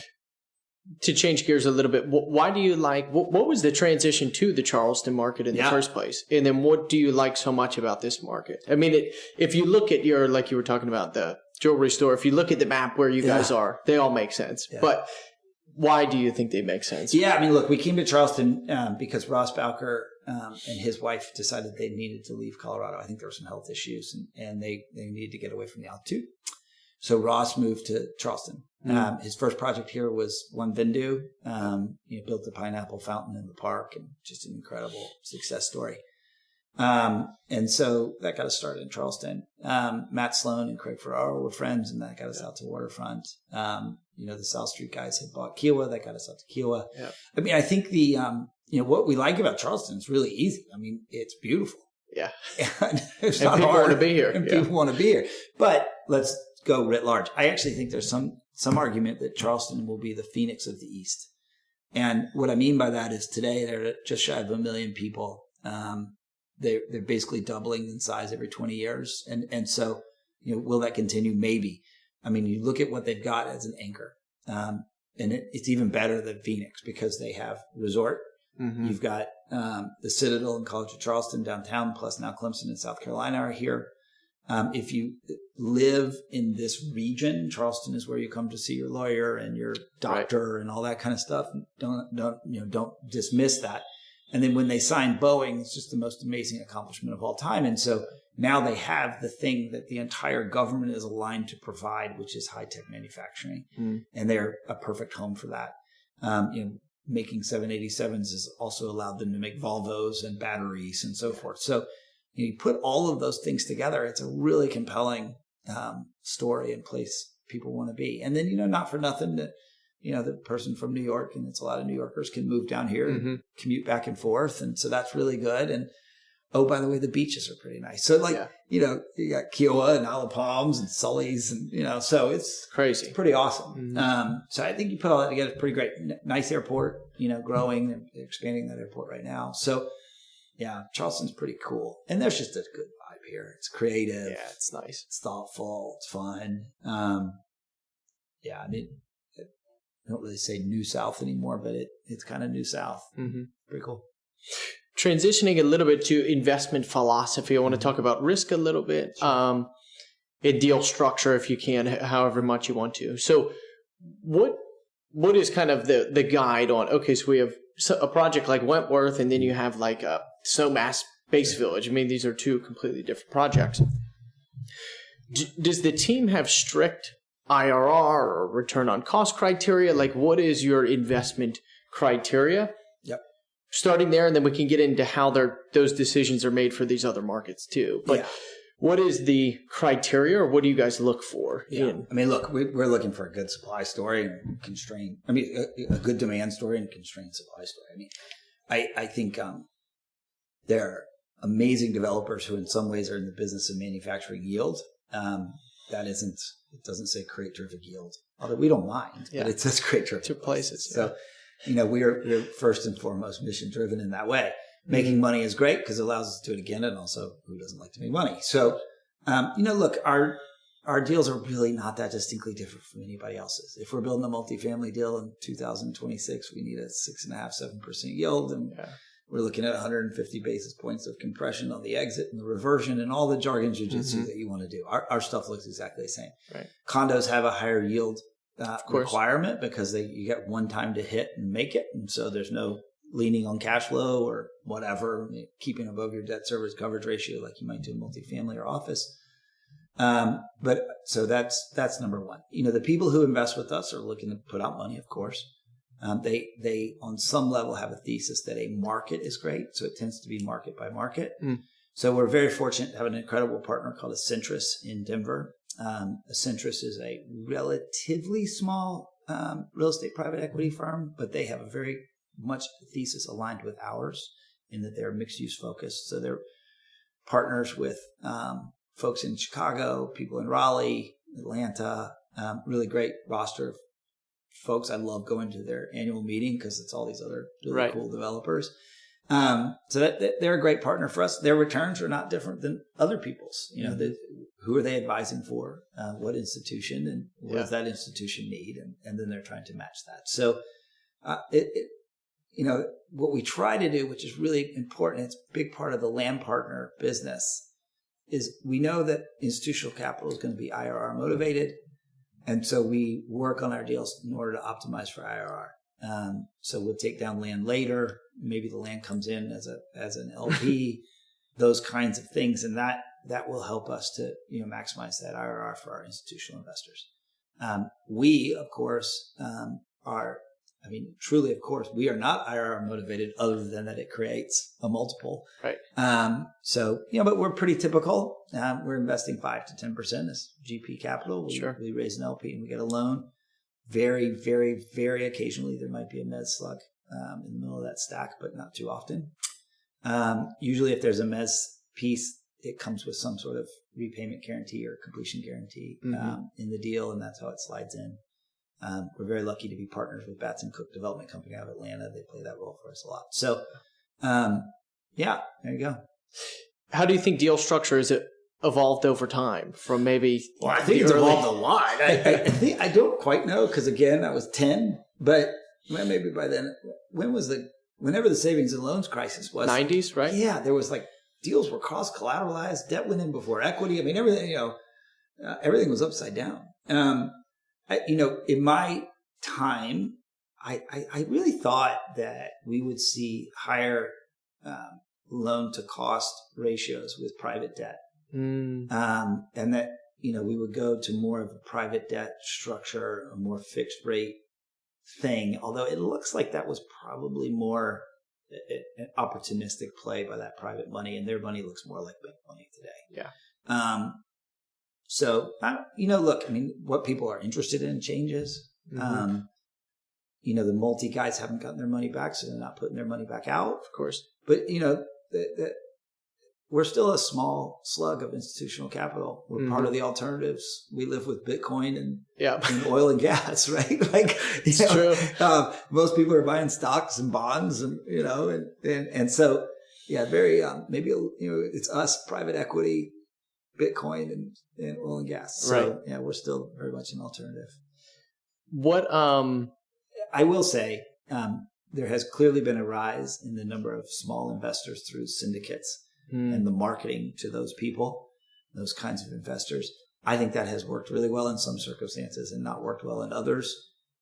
To change gears a little bit, why do you like, what was the transition to the Charleston market in the first place? And then what do you like so much about this market? I mean, if you look at like you were talking about the jewelry store, if you look at the map where you guys are, they all make sense. Yeah. But why do you think they make sense? Yeah, I mean, look, we came to Charleston because Ross Bowker and his wife decided they needed to leave Colorado. I think there were some health issues, and they needed to get away from the altitude. So Ross moved to Charleston. His first project here was One Vindu. Built the pineapple fountain in the park, and just an incredible success story. And so that got us started in Charleston. Matt Sloan and Craig Ferraro were friends, and that got us out to Waterfront. The South Street guys had bought Kiowa. That got us out to Kiowa. Yeah. I mean, I think what we like about Charleston is really easy. I mean, it's beautiful. Yeah. And it's and not people hard. Want to be here. And people want to be here. But let's go writ large. I actually think there's some argument that Charleston will be the Phoenix of the East. And what I mean by that is today they're just shy of 1 million people. They're basically doubling in size every 20 years. And so, will that continue? Maybe. I mean, you look at what they've got as an anchor. And it's even better than Phoenix because they have resort. Mm-hmm. You've got the Citadel and College of Charleston downtown, plus now Clemson and South Carolina are here. If you live in this region, Charleston is where you come to see your lawyer and your doctor and all that kind of stuff. Don't dismiss that. And then when they signed Boeing, it's just the most amazing accomplishment of all time. And so now they have the thing that the entire government is aligned to provide, which is high-tech manufacturing. Mm. And they're a perfect home for that. Making 787s has also allowed them to make Volvos and batteries and so forth. So you put all of those things together, it's a really compelling story and place people want to be. And then, not for nothing that, the person from New York, and it's a lot of New Yorkers, can move down here and commute back and forth. And so that's really good. And, oh, by the way, the beaches are pretty nice. So you got Kiowa and Isle of Palms and Sully's and, so it's crazy. It's pretty awesome. Mm-hmm. So I think you put all that together, it's pretty great. Nice airport, growing and expanding that airport right now. So yeah, Charleston's pretty cool. And there's just a good vibe here. It's creative. Yeah, it's nice. It's thoughtful. It's fun. I don't really say New South anymore, but it's kind of New South. Mm-hmm. Pretty cool. Transitioning a little bit to investment philosophy, I want to talk about risk a little bit. Sure. And deal structure, if you can, however much you want to. So what is kind of the guide on, okay, so we have a project like Wentworth, and then you have like a Snowmass Base Village. I mean, these are two completely different projects. Does the team have strict IRR or return on cost criteria? Like, what is your investment criteria? Yep. Starting there, and then we can get into how those decisions are made for these other markets too. But what is the criteria, or what do you guys look for? Yeah. I mean, look, we're looking for a good supply story and a good demand story and a constrained supply story. I mean, I think there are amazing developers who in some ways are in the business of manufacturing yield. It doesn't say create terrific yield, although we don't mind, but it says create terrific two places. So, we're first and foremost mission driven in that way. Making money is great because it allows us to do it again. And also, who doesn't like to make money? So, look, our deals are really not that distinctly different from anybody else's. If we're building a multifamily deal in 2026, we need a 6.5%, 7% yield. And we're looking at 150 basis points of compression on the exit and the reversion and all the jargon jujitsu that you want to do. Our stuff looks exactly the same. Right. Condos have a higher yield requirement because you get one time to hit and make it. And so there's no leaning on cash flow or whatever, keeping above your debt service coverage ratio like you might do in multifamily or office. But so that's number one. The people who invest with us are looking to put out money, of course. They on some level have a thesis that a market is great. So it tends to be market by market. Mm. So we're very fortunate to have an incredible partner called Accentress in Denver. Accentress is a relatively small real estate private equity firm, but they have a very much thesis aligned with ours in that they're mixed use focused. So they're partners with folks in Chicago, people in Raleigh, Atlanta, really great roster of folks. I love going to their annual meeting because it's all these other really cool developers. So that they're a great partner for us. Their returns are not different than other people's. Who are they advising for? What institution, and what does that institution need? And then they're trying to match that. So, what we try to do, which is really important, it's a big part of the land partner business, is we know that institutional capital is going to be IRR motivated. And so we work on our deals in order to optimize for IRR. So we'll take down land later. Maybe the land comes in as an LP, those kinds of things. And that will help us to, maximize that IRR for our institutional investors. We, of course, truly, of course, we are not IRR motivated other than that it creates a multiple. Right. But we're pretty typical. We're investing 5 to 10% as GP capital. Sure. We raise an LP and we get a loan. Very, very, very occasionally there might be a mezz slug in the middle of that stack, but not too often. Usually if there's a mezz piece, it comes with some sort of repayment guarantee or completion guarantee in the deal, and that's how it slides in. We're very lucky to be partners with Batson Cook Development Company out of Atlanta. They play that role for us a lot. So, there you go. How do you think deal structure has evolved over time from maybe? Well, I think it's evolved a lot. I don't quite know because again, I was 10, but maybe by then, whenever the savings and loans crisis was 90s, right? Yeah, there was deals were cross collateralized, debt went in before equity. I mean, everything, everything was upside down. In my time, I really thought that we would see higher loan to cost ratios with private debt. And that, we would go to more of a private debt structure, a more fixed rate thing. Although it looks like that was probably more an opportunistic play by that private money, and their money looks more like bank money today. Yeah. So, look, what people are interested in changes. The multi guys haven't gotten their money back, so they're not putting their money back out. Of course. But, we're still a small slug of institutional capital. We're part of the alternatives. We live with Bitcoin and oil and gas, right? It's true. Most people are buying stocks and bonds and so, very, maybe, it's us, private equity, Bitcoin and oil and gas. So we're still very much an alternative. What I will say, there has clearly been a rise in the number of small investors through syndicates and the marketing to those people, those kinds of investors. I think that has worked really well in some circumstances and not worked well in others.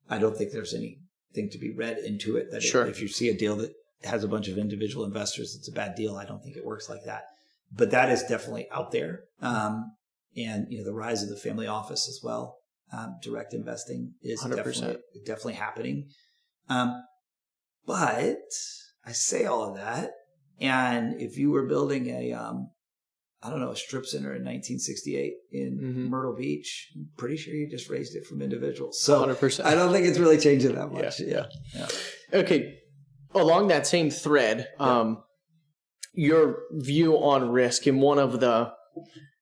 I don't think there's anything to be read into it that if you see a deal that has a bunch of individual investors, it's a bad deal. I don't think it works like that. But that is definitely out there. And, the rise of the family office as well. Direct investing is 100%. definitely happening. But I say all of that. And if you were building a strip center in 1968 in Myrtle Beach, I'm pretty sure you just raised it from individuals. So 100%. I don't think it's really changing that much. Yeah. Okay. Along that same thread, your view on risk in one of I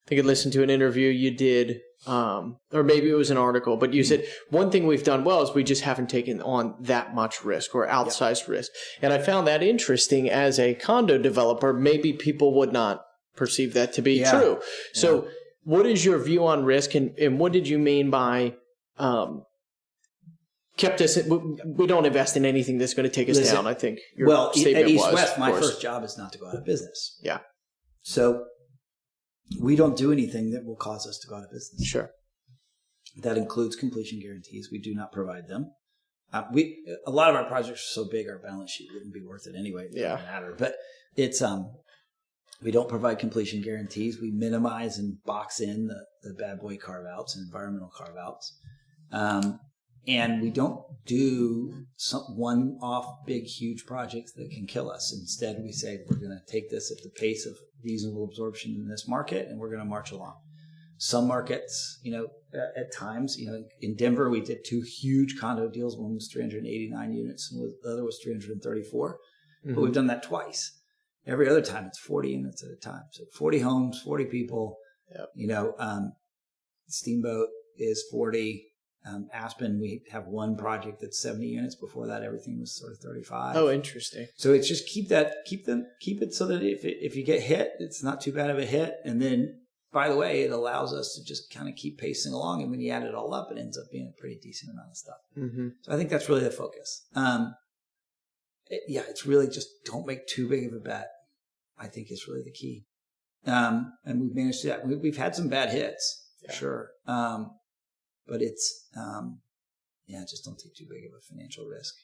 think I listened to an interview you did, or maybe it was an article, but you said one thing we've done well is we just haven't taken on that much risk or outsized risk. And I found that interesting as a condo developer. Maybe people would not perceive that to be true. So what is your view on risk and what did you mean by we don't invest in anything that's going to take us down, I think your statement at East was. West, my first job is not to go out of business. Yeah. So we don't do anything that will cause us to go out of business. Sure. That includes completion guarantees. We do not provide them. A lot of our projects are so big, our balance sheet wouldn't be worth it anyway. It doesn't matter. But it's we don't provide completion guarantees. We minimize and box in the bad boy carve outs and environmental carve outs. And we don't do one-off big, huge projects that can kill us. Instead, we say we're going to take this at the pace of reasonable absorption in this market, and we're going to march along. Some markets, at times, in Denver, we did 2 huge condo deals. One was 389 units, and the other was 334. But we've done that twice. Every other time, it's 40 units at a time. So 40 homes, 40 people. Yep. Steamboat is 40. Aspen, we have one project that's 70 units. Before that, everything was sort of 35. Oh, interesting. So it's just keep it so that if you get hit, it's not too bad of a hit. And then, by the way, it allows us to just kind of keep pacing along. And when you add it all up, it ends up being a pretty decent amount of stuff. So I think that's really the focus. It's really just don't make too big of a bet, I think is really the key. And we've managed to do that. We've had some bad hits, for sure. But it's, just don't take too big of a financial risk.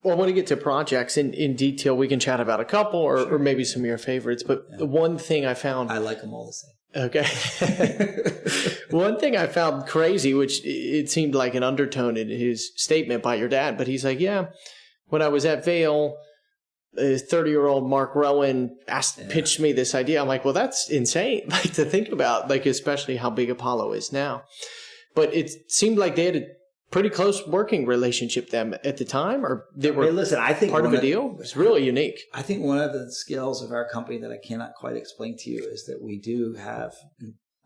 Well, I want to get to projects in detail. We can chat about a couple or maybe some of your favorites. But the one thing I found... I like them all the same. Okay. One thing I found crazy, which it seemed like an undertone in his statement by your dad, but he's like, yeah, when I was at Vail, a 30-year-old Mark Rowan pitched me this idea. I'm like, well, that's insane, like to think about, like especially how big Apollo is now. But it seemed like they had a pretty close working relationship them at the time, or they were I think part of a deal. It's really unique. I think one of the skills of our company that I cannot quite explain to you is that we do have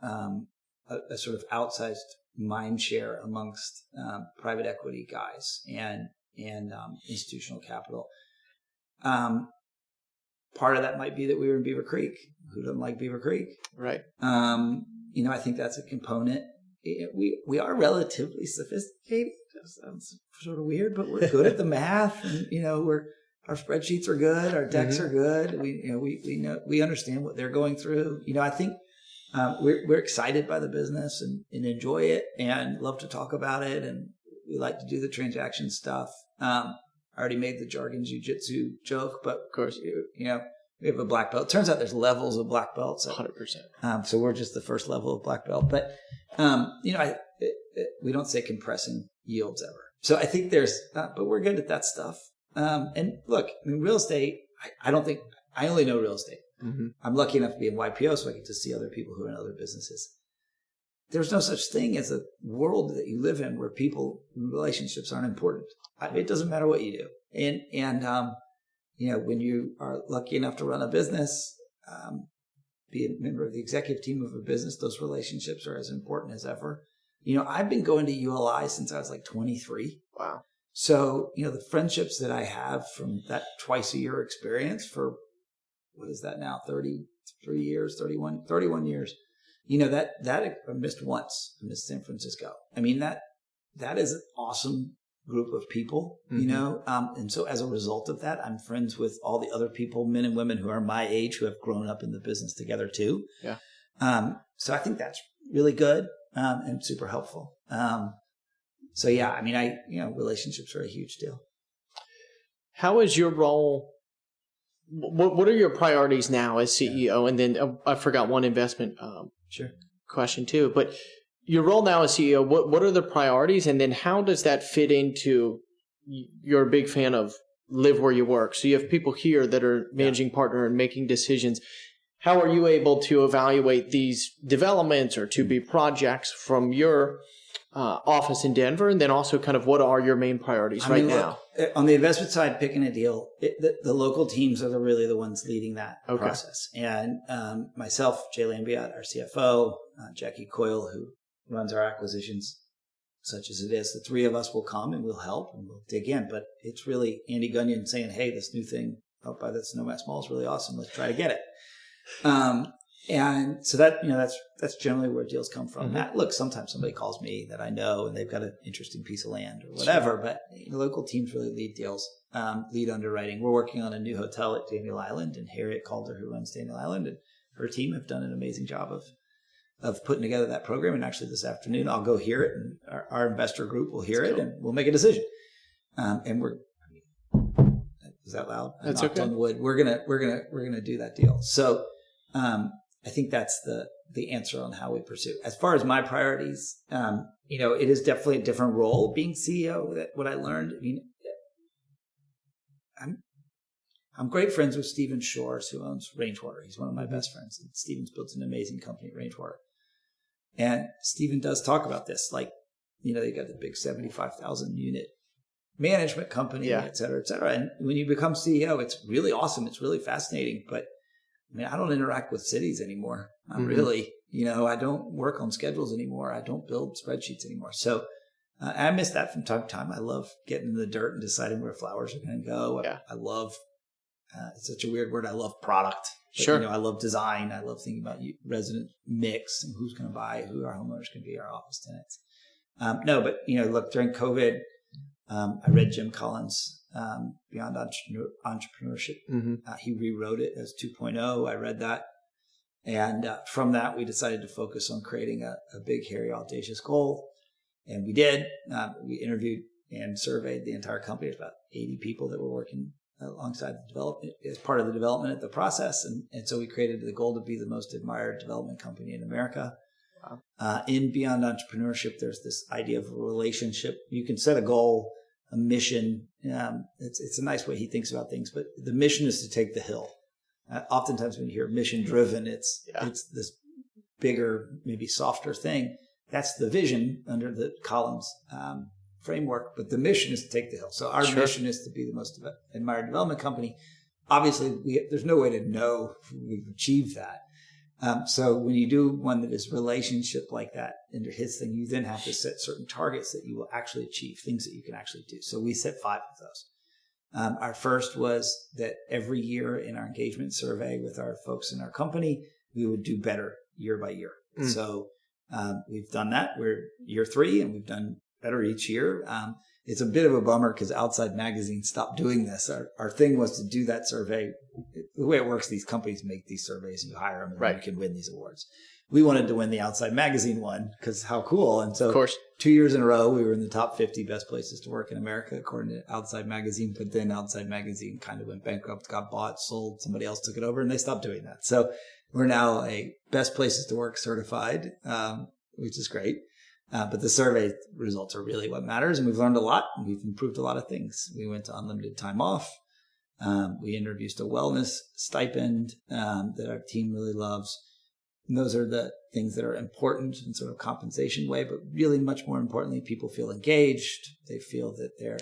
a sort of outsized mind share amongst private equity guys and institutional capital. Part of that might be that we were in Beaver Creek. Who doesn't like Beaver Creek? Right. I think that's a component. We are relatively sophisticated. That sounds sort of weird, but we're good at the math, and our spreadsheets are good, our decks are good. We understand what they're going through. I think we're excited by the business and enjoy it and love to talk about it, and we like to do the transaction stuff. I already made the jargon jiu-jitsu joke, but of course, we have a black belt. Turns out there's levels of black belts. 100%. So we're just the first level of black belt. But, we don't say compressing yields ever. So I think but we're good at that stuff. And look, real estate, I only know real estate. Mm-hmm. I'm lucky enough to be in YPO, so I get to see other people who are in other businesses. There's no such thing as a world that you live in where relationships aren't important. It doesn't matter what you do. And when you are lucky enough to run a business, be a member of the executive team of a business, those relationships are as important as ever. I've been going to ULI since I was like 23. Wow. So, the friendships that I have from that twice a year experience for, what is that now? 33 years, 31 years. That I missed once. I missed San Francisco. That is an awesome group of people, and so as a result of that, I'm friends with all the other people, men and women who are my age, who have grown up in the business together too. Yeah. So I think that's really good and super helpful. Relationships are a huge deal. How is your role? What are your priorities now as CEO? Yeah. And then I forgot one investment question too, but your role now as CEO, what are the priorities? And then how does that fit into, you're a big fan of live where you work. So you have people here that are managing partner and making decisions. How are you able to evaluate these developments or to be projects from your office in Denver? And then also kind of what are your main priorities now? On the investment side, picking a deal, the local teams are really the ones leading that process. And myself, Jay Lambiat, our CFO, Jackie Coyle, who runs our acquisitions, such as it is, the three of us will come and we'll help and we'll dig in. But it's really Andy Gunyon saying, hey, this new thing out by the Snowmass Mall is really awesome. Let's try to get it. And so that's generally where deals come from. Mm-hmm. Look, sometimes somebody calls me that I know and they've got an interesting piece of land or whatever, but local teams really lead deals, lead underwriting. We're working on a new hotel at Daniel Island, and Harriet Calder, who runs Daniel Island, and her team have done an amazing job of putting together that program. And actually this afternoon, I'll go hear it, and our investor group will hear it, and we'll make a decision. And is that loud? That's okay. On wood. We're gonna do that deal. So, I think that's the answer on how we pursue. As far as my priorities, it is definitely a different role being CEO. That what I learned. I'm great friends with Stephen Shores, who owns Rangewater. He's one of my best friends. And Stephen's built an amazing company at Rangewater. And Stephen does talk about this, they got the big 75,000 unit management company, et cetera, et cetera. And when you become CEO, it's really awesome. It's really fascinating. But I don't interact with cities anymore. Not really. I don't work on schedules anymore. I don't build spreadsheets anymore. So I miss that from time to time. I love getting in the dirt and deciding where flowers are going to go. Yeah. I love, it's such a weird word. I love product. But, sure. I love design. I love thinking about resident mix and who's going to buy, who our homeowners can be, our office tenants. Look, during COVID, I read Jim Collins' Beyond Entrepreneurship. Mm-hmm. He rewrote it as 2.0. I read that. And from that, we decided to focus on creating a big, hairy, audacious goal. And we did. We interviewed and surveyed the entire company. There's about 80 people that were working alongside the development as part of the development of the process. And so we created the goal to be the most admired development company in America. Wow. In Beyond Entrepreneurship, there's this idea of a relationship. You can set a goal, a mission. It's a nice way he thinks about things, but the mission is to take the hill. Oftentimes when you hear mission driven, it's this bigger, maybe softer thing. That's the vision under the Collins framework, but the mission is to take the hill. So our mission is to be the most admired development company. Obviously, there's no way to know if we've achieved that. So when you do one that is relationship like that under his thing, you then have to set certain targets that you will actually achieve, things that you can actually do. So we set 5 of those. Our first was that every year in our engagement survey with our folks in our company, we would do better year by year. So we've done that. We're year 3 and we've done better each year. It's a bit of a bummer because Outside Magazine stopped doing this. Our thing was to do that survey. The way it works, these companies make these surveys and you hire them and you can win these awards. We wanted to win the Outside Magazine one because how cool. And so of course, 2 years in a row, we were in the top 50 best places to work in America, according to Outside Magazine. But then Outside Magazine kind of went bankrupt, got bought, sold, somebody else took it over and they stopped doing that. So we're now a best places to work certified, which is great. But the survey results are really what matters. And we've learned a lot. And we've improved a lot of things. We went to unlimited time off. We introduced a wellness stipend that our team really loves. And those are the things that are important in sort of compensation way. But really much more importantly, people feel engaged. They feel that their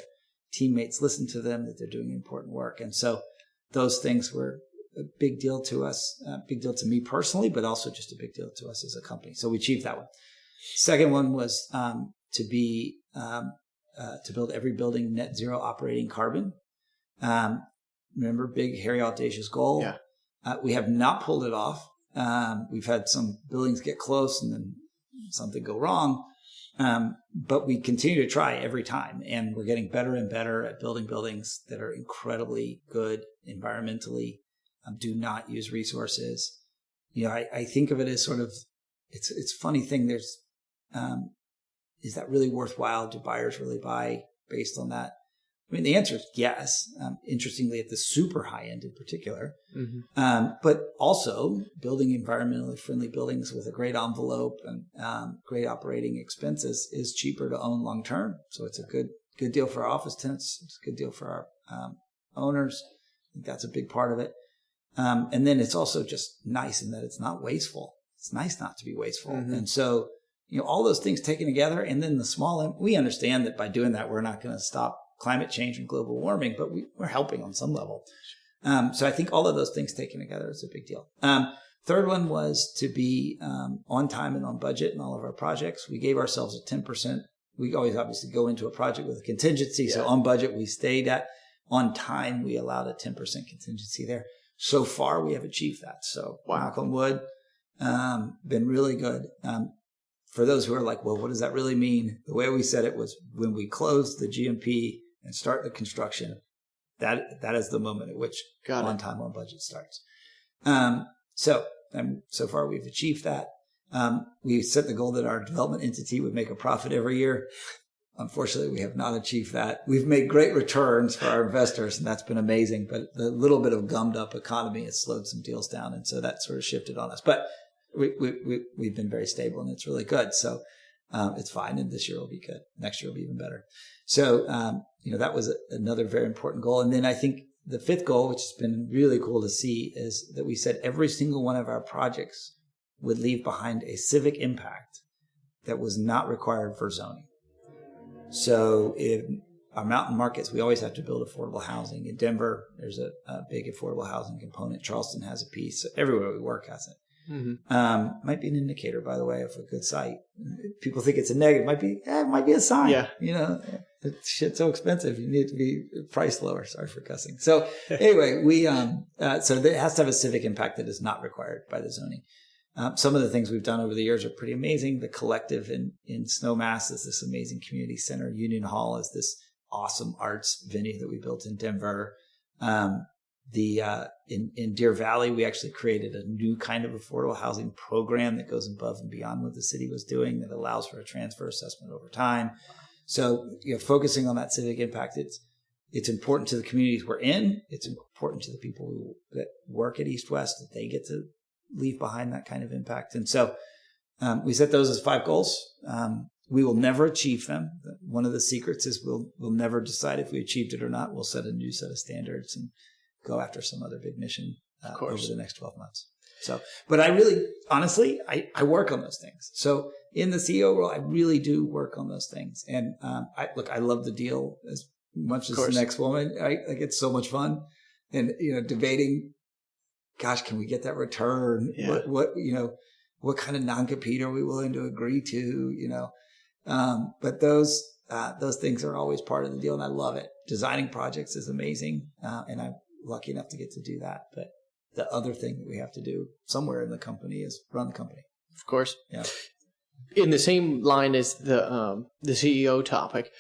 teammates listen to them, that they're doing important work. And so those things were a big deal to us, a big deal to me personally, but also just a big deal to us as a company. So we achieved that one. Second one was to build every building net zero operating carbon. Remember, big, hairy, audacious goal. Yeah. We have not pulled it off. We've had some buildings get close and then something go wrong. But we continue to try every time. And we're getting better and better at building buildings that are incredibly good environmentally, do not use resources. You know, I think of it as sort of, it's a funny thing. There's, is that really worthwhile? Do buyers really buy based on that? I mean, the answer is yes. Interestingly, at the super high end in particular, but also building environmentally friendly buildings with a great envelope and great operating expenses is cheaper to own long term. So it's a good deal for our office tenants. It's a good deal for our owners. I think that's a big part of it. And then it's also just nice in that it's not wasteful. It's nice not to be wasteful. And so, you know, all those things taken together, and then the small end, we understand that by doing that, we're not going to stop climate change and global warming, but we're helping on some level. So I think all of those things taken together is a big deal. Third one was to be on time and on budget in all of our projects. We gave ourselves a 10%. We always obviously go into a project with a contingency. Yeah. So on budget, we stayed at. On time, we allowed a 10% contingency there. So far, we have achieved that. So knock on wood, been really good. For those who are like, well, what does that really mean? The way we said it was when we close the GMP and start the construction, that is the moment at which on time, on budget starts. So far we've achieved that. We set the goal that our development entity would make a profit every year. Unfortunately, we have not achieved that. We've made great returns for our investors, and that's been amazing. But the little bit of gummed up economy has slowed some deals down, and so that sort of shifted on us. But we've been very stable, and it's really good. So it's fine, and this year will be good. Next year will be even better. So that was another very important goal. And then I think the fifth goal, which has been really cool to see, is that we said every single one of our projects would leave behind a civic impact that was not required for zoning. So in our mountain markets, we always have to build affordable housing. In Denver, there's a big affordable housing component. Charleston has a piece. Everywhere we work has it. Might be an indicator, by the way, of a good site. People think it's a negative. It might be a sign. Yeah. You know, shit's so expensive. You need to be priced lower. Sorry for cussing. So anyway, so it has to have a civic impact that is not required by the zoning. Some of the things we've done over the years are pretty amazing. The Collective in Snowmass is this amazing community center. Union Hall is this awesome arts venue that we built in Denver. In Deer Valley, we actually created a new kind of affordable housing program that goes above and beyond what the city was doing, that allows for a transfer assessment over time. So, focusing on that civic impact, it's important to the communities we're in. It's important to the people that work at East West that they get to leave behind that kind of impact. And so we set those as 5 goals. We will never achieve them. One of the secrets is we'll never decide if we achieved it or not. We'll set a new set of standards and go after some other big mission over the next 12 months. So, but I really, honestly, I work on those things. So in the CEO role, I really do work on those things. And I love the deal as much as the next woman. Like, it's so much fun. And, debating, gosh, can we get that return? Yeah. What kind of non-compete are we willing to agree to? But those things are always part of the deal, and I love it. Designing projects is amazing, and I'm lucky enough to get to do that. But the other thing that we have to do somewhere in the company is run the company. Of course. Yeah. In the same line as the CEO topic,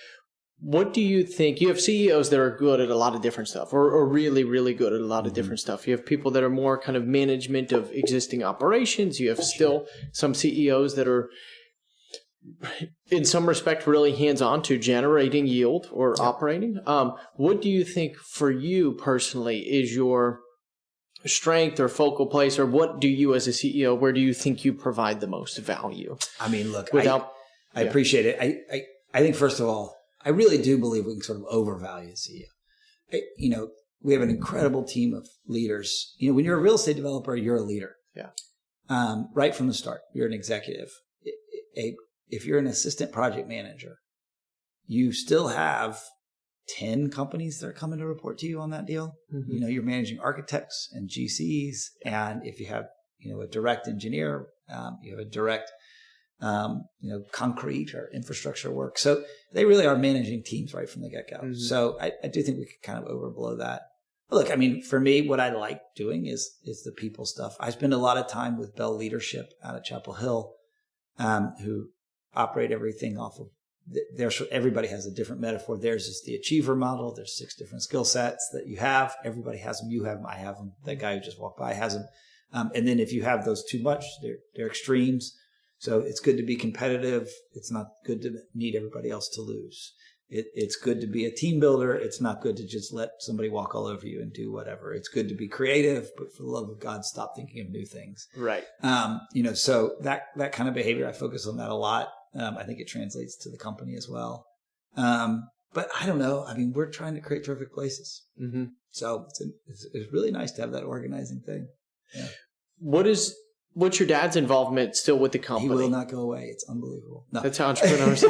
what do you think? You have CEOs that are good at a lot of different stuff, or really, really good at a lot of different stuff. You have people that are more kind of management of existing operations. You have still some CEOs that are, in some respect, really hands-on to generating yield or operating. What do you think for you personally is your strength or focal place, or what do you as a CEO, where do you think you provide the most value? I mean, look, I appreciate it. I think, first of all, I really do believe we can sort of overvalue the CEO. We have an incredible team of leaders. When you're a real estate developer, you're a leader. Yeah. Right from the start, you're an executive. If you're an assistant project manager, you still have 10 companies that are coming to report to you on that deal. Mm-hmm. You're managing architects and GCs. And if you have, a direct engineer, you have a direct, concrete or infrastructure work. So they really are managing teams right from the get-go. Mm-hmm. So I do think we could kind of overblow that. But look, I mean, for me, what I like doing is the people stuff. I spend a lot of time with Bell leadership out at Chapel Hill, who operate everything off of everybody has a different metaphor. Theirs is the achiever model. There's 6 different skill sets that you have. Everybody has them. You have them. I have them. That guy who just walked by has them. And then if you have those too much, they're extremes. So it's good to be competitive. It's not good to need everybody else to lose. It's good to be a team builder. It's not good to just let somebody walk all over you and do whatever. It's good to be creative, but for the love of God, stop thinking of new things. Right. So that kind of behavior, I focus on that a lot. I think it translates to the company as well. But I don't know. I mean, we're trying to create terrific places. Mm-hmm. So it's really nice to have that organizing thing. Yeah. What's your dad's involvement still with the company? He will not go away. It's unbelievable. No. That's how entrepreneurs.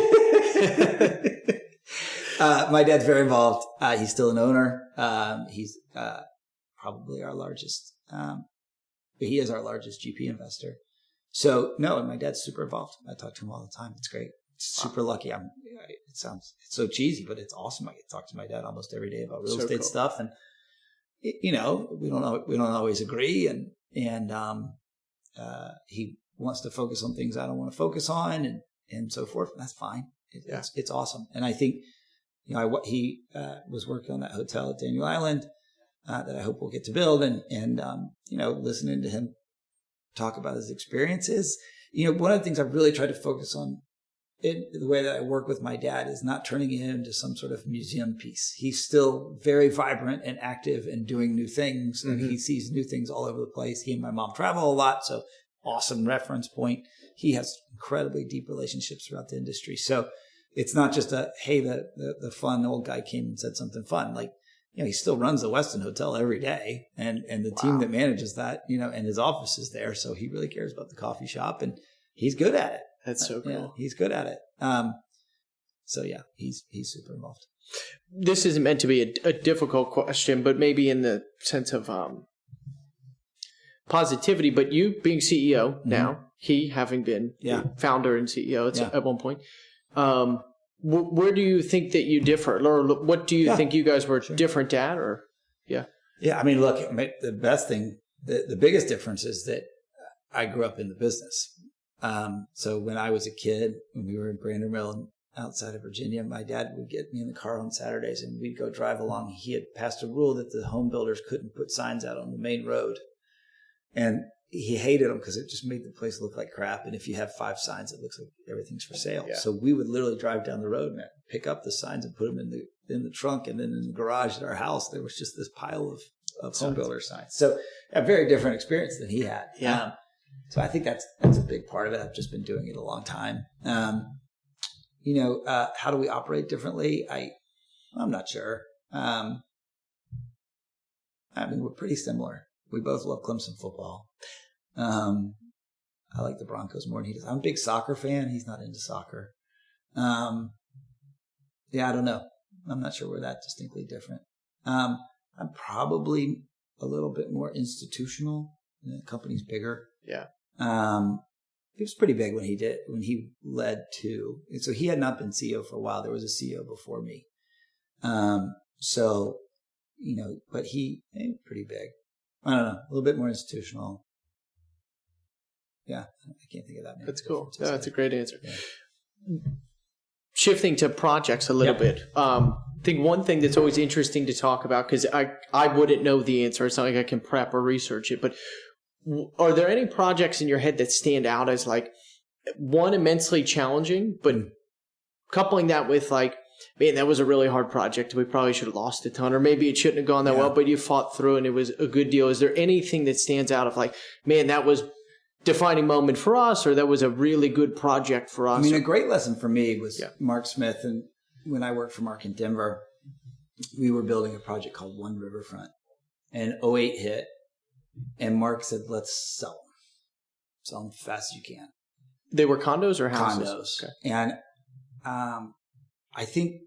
My dad's very involved. He's still an owner. He's probably our largest. He is our largest GP investor. So no, my dad's super involved. I talk to him all the time. It's great. Super lucky. It's so cheesy, but it's awesome. I get to talk to my dad almost every day about real estate stuff, and we don't always agree, and he wants to focus on things I don't want to focus on, and so forth. And that's fine. It's awesome. And I think he was working on that hotel at Daniel Island that I hope we'll get to build, and listening to him talk about his experiences. One of the things I've really tried to focus on in the way that I work with my dad is not turning him into some sort of museum piece. He's still very vibrant and active and doing new things. Mm-hmm. And he sees new things all over the place. He and my mom travel a lot. So awesome reference point. He has incredibly deep relationships throughout the industry. So it's not just the fun old guy came and said something fun. Like, he still runs the Westin Hotel every day, and the team that manages that, and his office is there. So he really cares about the coffee shop, and he's good at it. That's so cool. He's good at it. He's super involved. This isn't meant to be a difficult question, but maybe in the sense of positivity. But you being CEO now, he having been founder and CEO at one point, where do you think that you differ, or what do you think you guys were different at, or I mean, look, the best thing, the biggest difference is that I grew up in the business. So when I was a kid, when we were in Brandonville outside of Virginia, my dad would get me in the car on Saturdays and we'd go drive along. He had passed a rule that the home builders couldn't put signs out on the main road. And he hated them because it just made the place look like crap. And if you have 5 signs, it looks like everything's for sale. Yeah. So we would literally drive down the road and pick up the signs and put them in the trunk. And then in the garage at our house, there was just this pile of home builder signs. So a very different experience than he had. Yeah. So I think that's a big part of it. I've just been doing it a long time. How do we operate differently? I'm not sure. I mean, we're pretty similar. We both love Clemson football. I like the Broncos more than he does. I'm a big soccer fan. He's not into soccer. I don't know. I'm not sure we're that distinctly different. I'm probably a little bit more institutional. The company's bigger. Yeah. It was pretty big when he led to, and so he had not been CEO for a while. There was a CEO before me. But he pretty big. I don't know, a little bit more institutional. Yeah, I can't think of that. That's cool. That's a great answer. Yeah. Shifting to projects a little bit. I think one thing that's always interesting to talk about, because I wouldn't know the answer. It's not like I can prep or research it, but are there any projects in your head that stand out as like, one, immensely challenging, but coupling that with like, man, that was a really hard project. We probably should have lost a ton, or maybe it shouldn't have gone that well, but you fought through and it was a good deal. Is there anything that stands out of like, man, that was defining moment for us, or that was a really good project for us? I mean, a great lesson for me was Mark Smith. And when I worked for Mark in Denver, we were building a project called One Riverfront, and 2008 hit. And Mark said, let's sell them. Sell them as fast as you can. They were condos or houses? Condos. Okay. And I think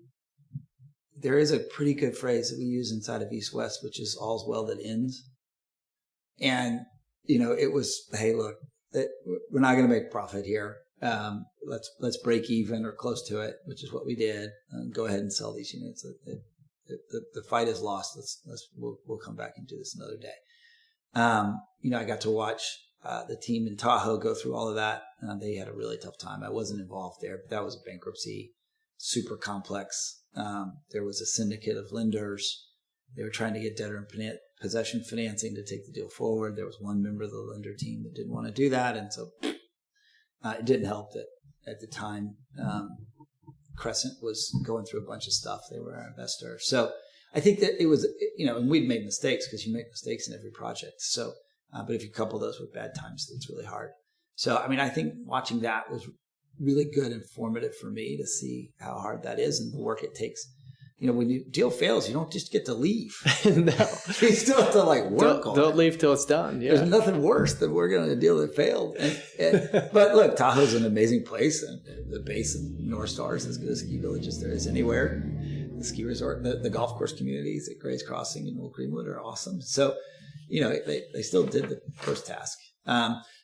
there is a pretty good phrase that we use inside of East West, which is all's well that ends. And, it was, hey, look, we're not going to make profit here. Let's break even or close to it, which is what we did. Go ahead and sell these units. The fight is lost. We'll come back and do this another day. I got to watch the team in Tahoe go through all of that. They had a really tough time. I wasn't involved there, but that was a bankruptcy, super complex. There was a syndicate of lenders. They were trying to get debtor in possession financing to take the deal forward. There was one member of the lender team that didn't want to do that. And so it didn't help that at the time, Crescent was going through a bunch of stuff. They were our investor. So I think that it was, and we'd made mistakes because you make mistakes in every project. So, but if you couple those with bad times, it's really hard. So, I mean, I think watching that was really good and formative for me to see how hard that is and the work it takes. When your deal fails, you don't just get to leave. No. You still have to work on it. Don't leave till it's done. Yeah. There's nothing worse than working on a deal that failed. But look, Tahoe's an amazing place. And the base of North Star is as good a ski village as there is anywhere. The ski resort, the golf course communities at Gray's Crossing and Old Greenwood are awesome. So, they still did the first task.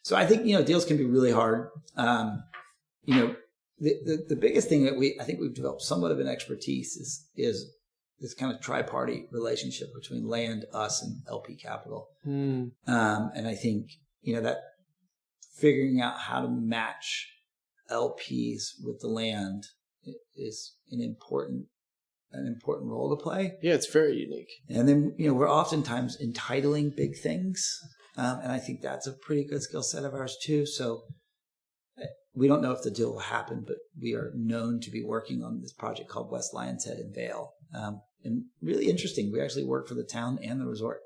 So I think, deals can be really hard. The biggest thing that I think we've developed somewhat of an expertise is this kind of tri-party relationship between land, us, and LP Capital. And I think, that figuring out how to match LPs with the land is an important role to play. Yeah, it's very unique. And then, we're oftentimes entitling big things. And I think that's a pretty good skill set of ours too. So we don't know if the deal will happen, but we are known to be working on this project called West Lions Head in Vail. And really interesting. We actually work for the town and the resort.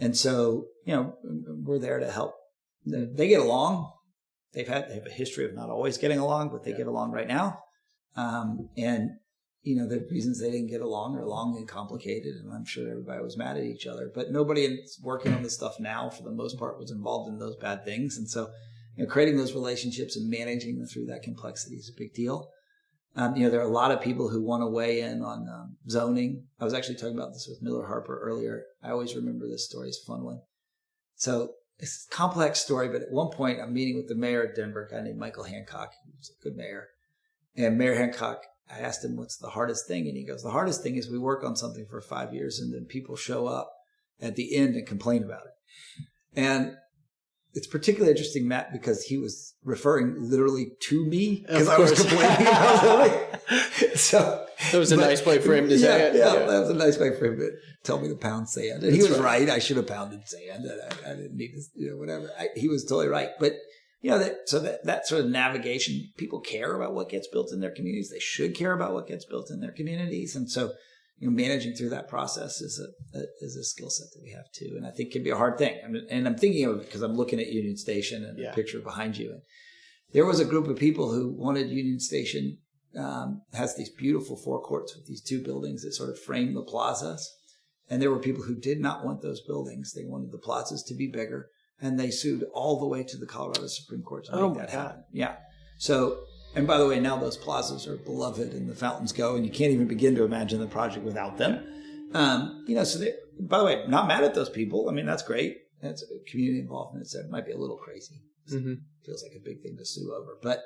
And so, we're there to help. They get along. They have a history of not always getting along, but they get along right now. And the reasons they didn't get along are long and complicated, and I'm sure everybody was mad at each other. But nobody working on this stuff now, for the most part, was involved in those bad things. And so, creating those relationships and managing them through that complexity is a big deal. There are a lot of people who want to weigh in on zoning. I was actually talking about this with Miller Harper earlier. I always remember this story. It's a fun one. So it's a complex story, but at one point I'm meeting with the mayor of Denver, a guy named Michael Hancock, who's a good mayor. And Mayor Hancock, I asked him, what's the hardest thing? And he goes, the hardest thing is we work on something for 5 years and then people show up at the end and complain about it. And it's particularly interesting, Matt, because he was referring literally to me because Of I was course. complaining about so That was a nice way for him to say it. Yeah, that was a nice way for him to tell me to pound sand. And he was right. right. I should have pounded sand. And I didn't need to, whatever. He was totally right. But, that sort of navigation, people care about what gets built in their communities. They should care about what gets built in their communities. And so, managing through that process is a skill set that we have too. And I think can be a hard thing. And I'm thinking of it because I'm looking at Union Station and the picture behind you. And there was a group of people who wanted Union Station, has these beautiful forecourts with these two buildings that sort of frame the plazas. And there were people who did not want those buildings. They wanted the plazas to be bigger. And they sued all the way to the Colorado Supreme Court to make that happen. Yeah. So, and by the way, now those plazas are beloved and the fountains go, and you can't even begin to imagine the project without them. So they, by the way, not mad at those people. I mean, that's great. That's community involvement. It might be a little crazy. Mm-hmm. Feels like a big thing to sue over, but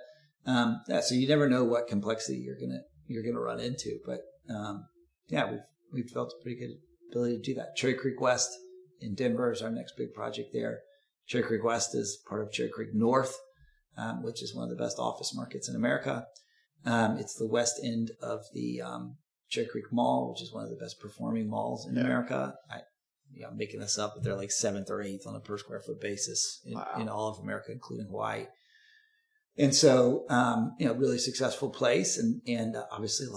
so you never know what complexity you're gonna run into. But we've felt a pretty good ability to do that. Cherry Creek West in Denver is our next big project there. Cherry Creek West is part of Cherry Creek North, which is one of the best office markets in America. It's the west end of the Cherry Creek Mall, which is one of the best performing malls in America. I'm making this up, but they're like 7th or 8th on a per square foot basis in all of America, including Hawaii. And so, really successful place, and obviously a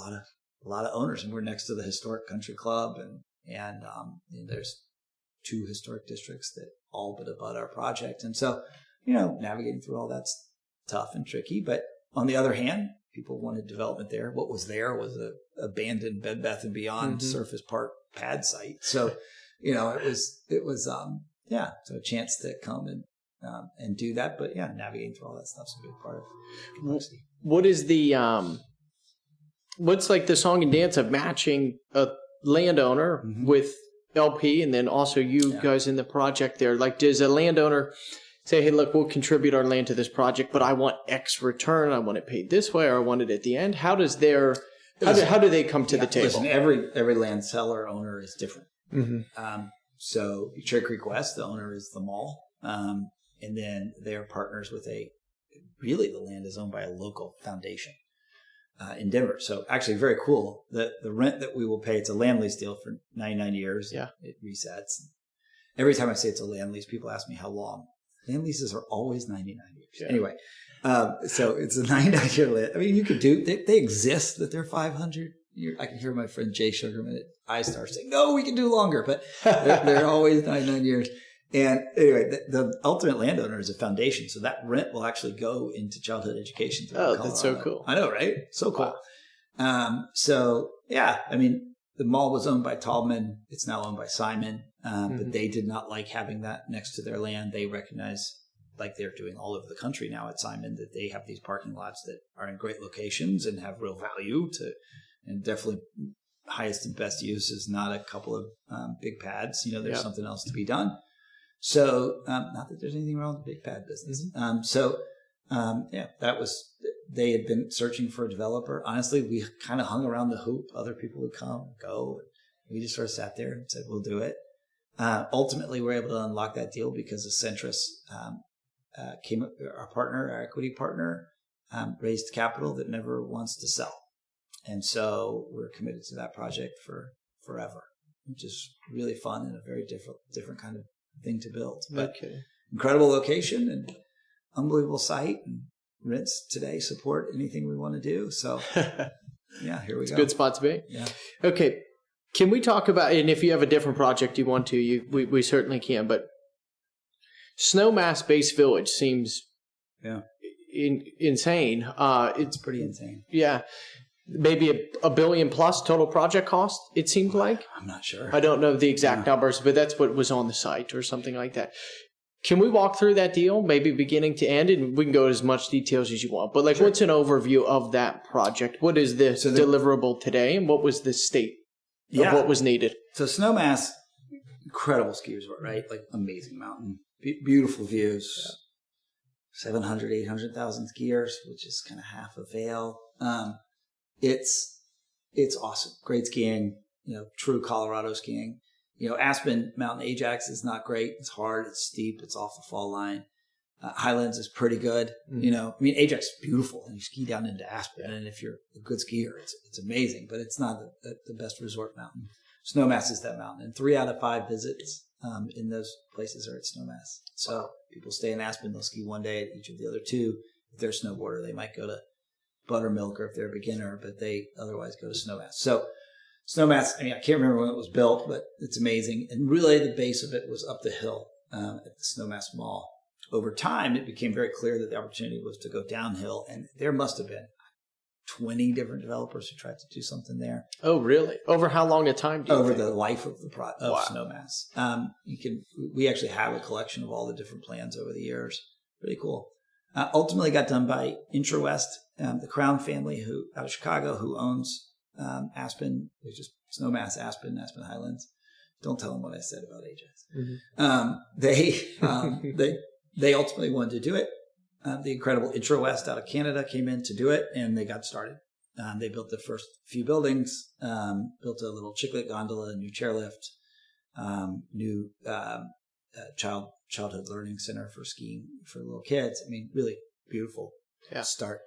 lot of owners. And we're next to the historic country club, and there's 2 historic districts that all but abut our project. And so, navigating through all that's tough and tricky. But on the other hand, people wanted development there. What was there was a abandoned Bed Bath & Beyond Surface Park pad site. So, it was so a chance to come and do that. But navigating through all that stuff's a big part of complexity. What is what's like the song and dance of matching a landowner with LP and then also you guys in the project there? Like, does a landowner say, hey, look, we'll contribute our land to this project, but I want X return. I want it paid this way, or I want it at the end. How does how do they come to the table? Listen, every land seller owner is different. Mm-hmm. So Cherry Creek West, the owner is the mall. And then they're partners with the land is owned by a local foundation in Denver. So actually very cool. The rent that we will pay, it's a land lease deal for 99 years. Yeah. It resets. Every time I say it's a land lease, people ask me how long. Land leases are always 99 years. Yeah. Anyway, so it's a 99-year land. I mean, you could they exist that they're 500. I can hear my friend Jay Sugarman at iStar saying, no, we can do longer, but they're always 99 years. And anyway, the ultimate landowner is a foundation. So that rent will actually go into childhood education. That's so cool. I know, right? So cool. Wow. The mall was owned by Taubman. It's now owned by Simon. But they did not like having that next to their land. They recognize, like they're doing all over the country now at Simon, that they have these parking lots that are in great locations and have real value and definitely highest and best use is not a couple of big pads. There's something else to be done. So, not that there's anything wrong with the big pad business. They had been searching for a developer. Honestly, we kind of hung around the hoop. Other people would come and go. We just sort of sat there and said, we'll do it. Ultimately, we were able to unlock that deal because of Centris our equity partner, raised capital that never wants to sell. And so we're committed to that project for forever, which is really fun and a very different kind of thing to build. But incredible location and unbelievable site, and rents today support anything we want to do. So here we go. It's a good spot to be. Yeah. Okay. Can we talk about, and if you have a different project you want to, we certainly can, but Snowmass-based village seems insane. It's pretty insane. Yeah. Maybe a $1 billion plus total project cost, it seemed like. I'm not sure. I don't know the exact numbers, but that's what was on the site or something like that. Can we walk through that deal, maybe beginning to end? And we can go as much details as you want. But what's an overview of that project? What is the deliverable today, and what was the state of what was needed? So Snowmass, incredible ski resort, right? Like amazing mountain, beautiful views, 700, 800,000 skiers, which is kind of half a Vail. It's awesome. Great skiing, true Colorado skiing. Aspen Mountain Ajax is not great. It's hard. It's steep. It's off the fall line. Highlands is pretty good. I mean, Ajax is beautiful, and you ski down into Aspen, and if you're a good skier, it's amazing, but it's not the best resort mountain. Snowmass is that mountain, and 3 out of 5 visits in those places are at Snowmass. So people stay in Aspen, they'll ski one day at each of the other 2. If they're a snowboarder, they might go to Buttermilk, or if they're a beginner, but they otherwise go to Snowmass. So Snowmass, I mean, I can't remember when it was built, but it's amazing. And really the base of it was up the hill at the Snowmass Mall. Over time, it became very clear that the opportunity was to go downhill, and there must have been 20 different developers who tried to do something there. Oh, really? Over how long a time do you Over think? the life of Snowmass. We actually have a collection of all the different plans over the years. Pretty cool. Ultimately got done by IntraWest, the Crown family out of Chicago, who owns Aspen, which is Snowmass, Aspen Highlands. Don't tell them what I said about Ajax. They ultimately wanted to do it. The incredible IntraWest out of Canada came in to do it, and they got started. They built the first few buildings, built a little chicklet gondola, a new chairlift, new childhood learning center for skiing for little kids. I mean, really beautiful start.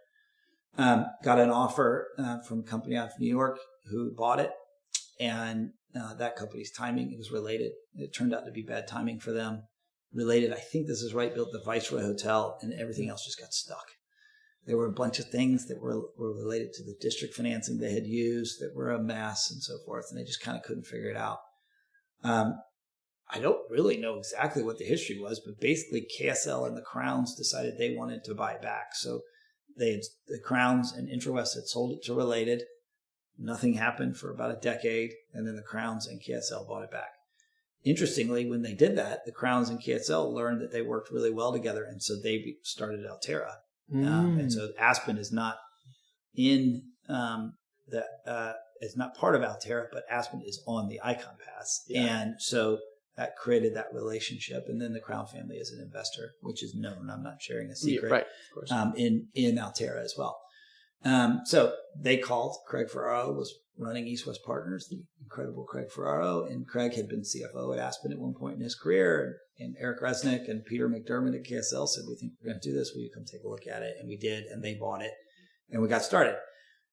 Got an offer from a company out of New York who bought it, and that company's timing, it was related. It turned out to be bad timing for them. Related, I think this is right, built the Viceroy Hotel, and everything else just got stuck. There were a bunch of things that were related to the district financing they had used that were a mess and so forth, and they just kind of couldn't figure it out. I don't really know exactly what the history was, but basically KSL and the Crowns decided they wanted to buy it back. So the Crowns and IntraWest had sold it to Related. Nothing happened for about a decade, and then the Crowns and KSL bought it back. Interestingly, when they did that, the Crowns and KSL learned that they worked really well together, and so they started Alterra. And so Aspen is not in it's not part of Alterra, but Aspen is on the Icon Pass, and so that created that relationship. And then the Crown family is an investor, which is known. I'm not sharing a secret, right? Of course. In Alterra as well. So they called. Craig Ferraro was running East West Partners, the incredible Craig Ferraro, and Craig had been CFO at Aspen at one point in his career. And Eric Resnick and Peter McDermott at KSL said, "We think we're going to do this. Will you come take a look at it?" And we did, and they bought it, and we got started.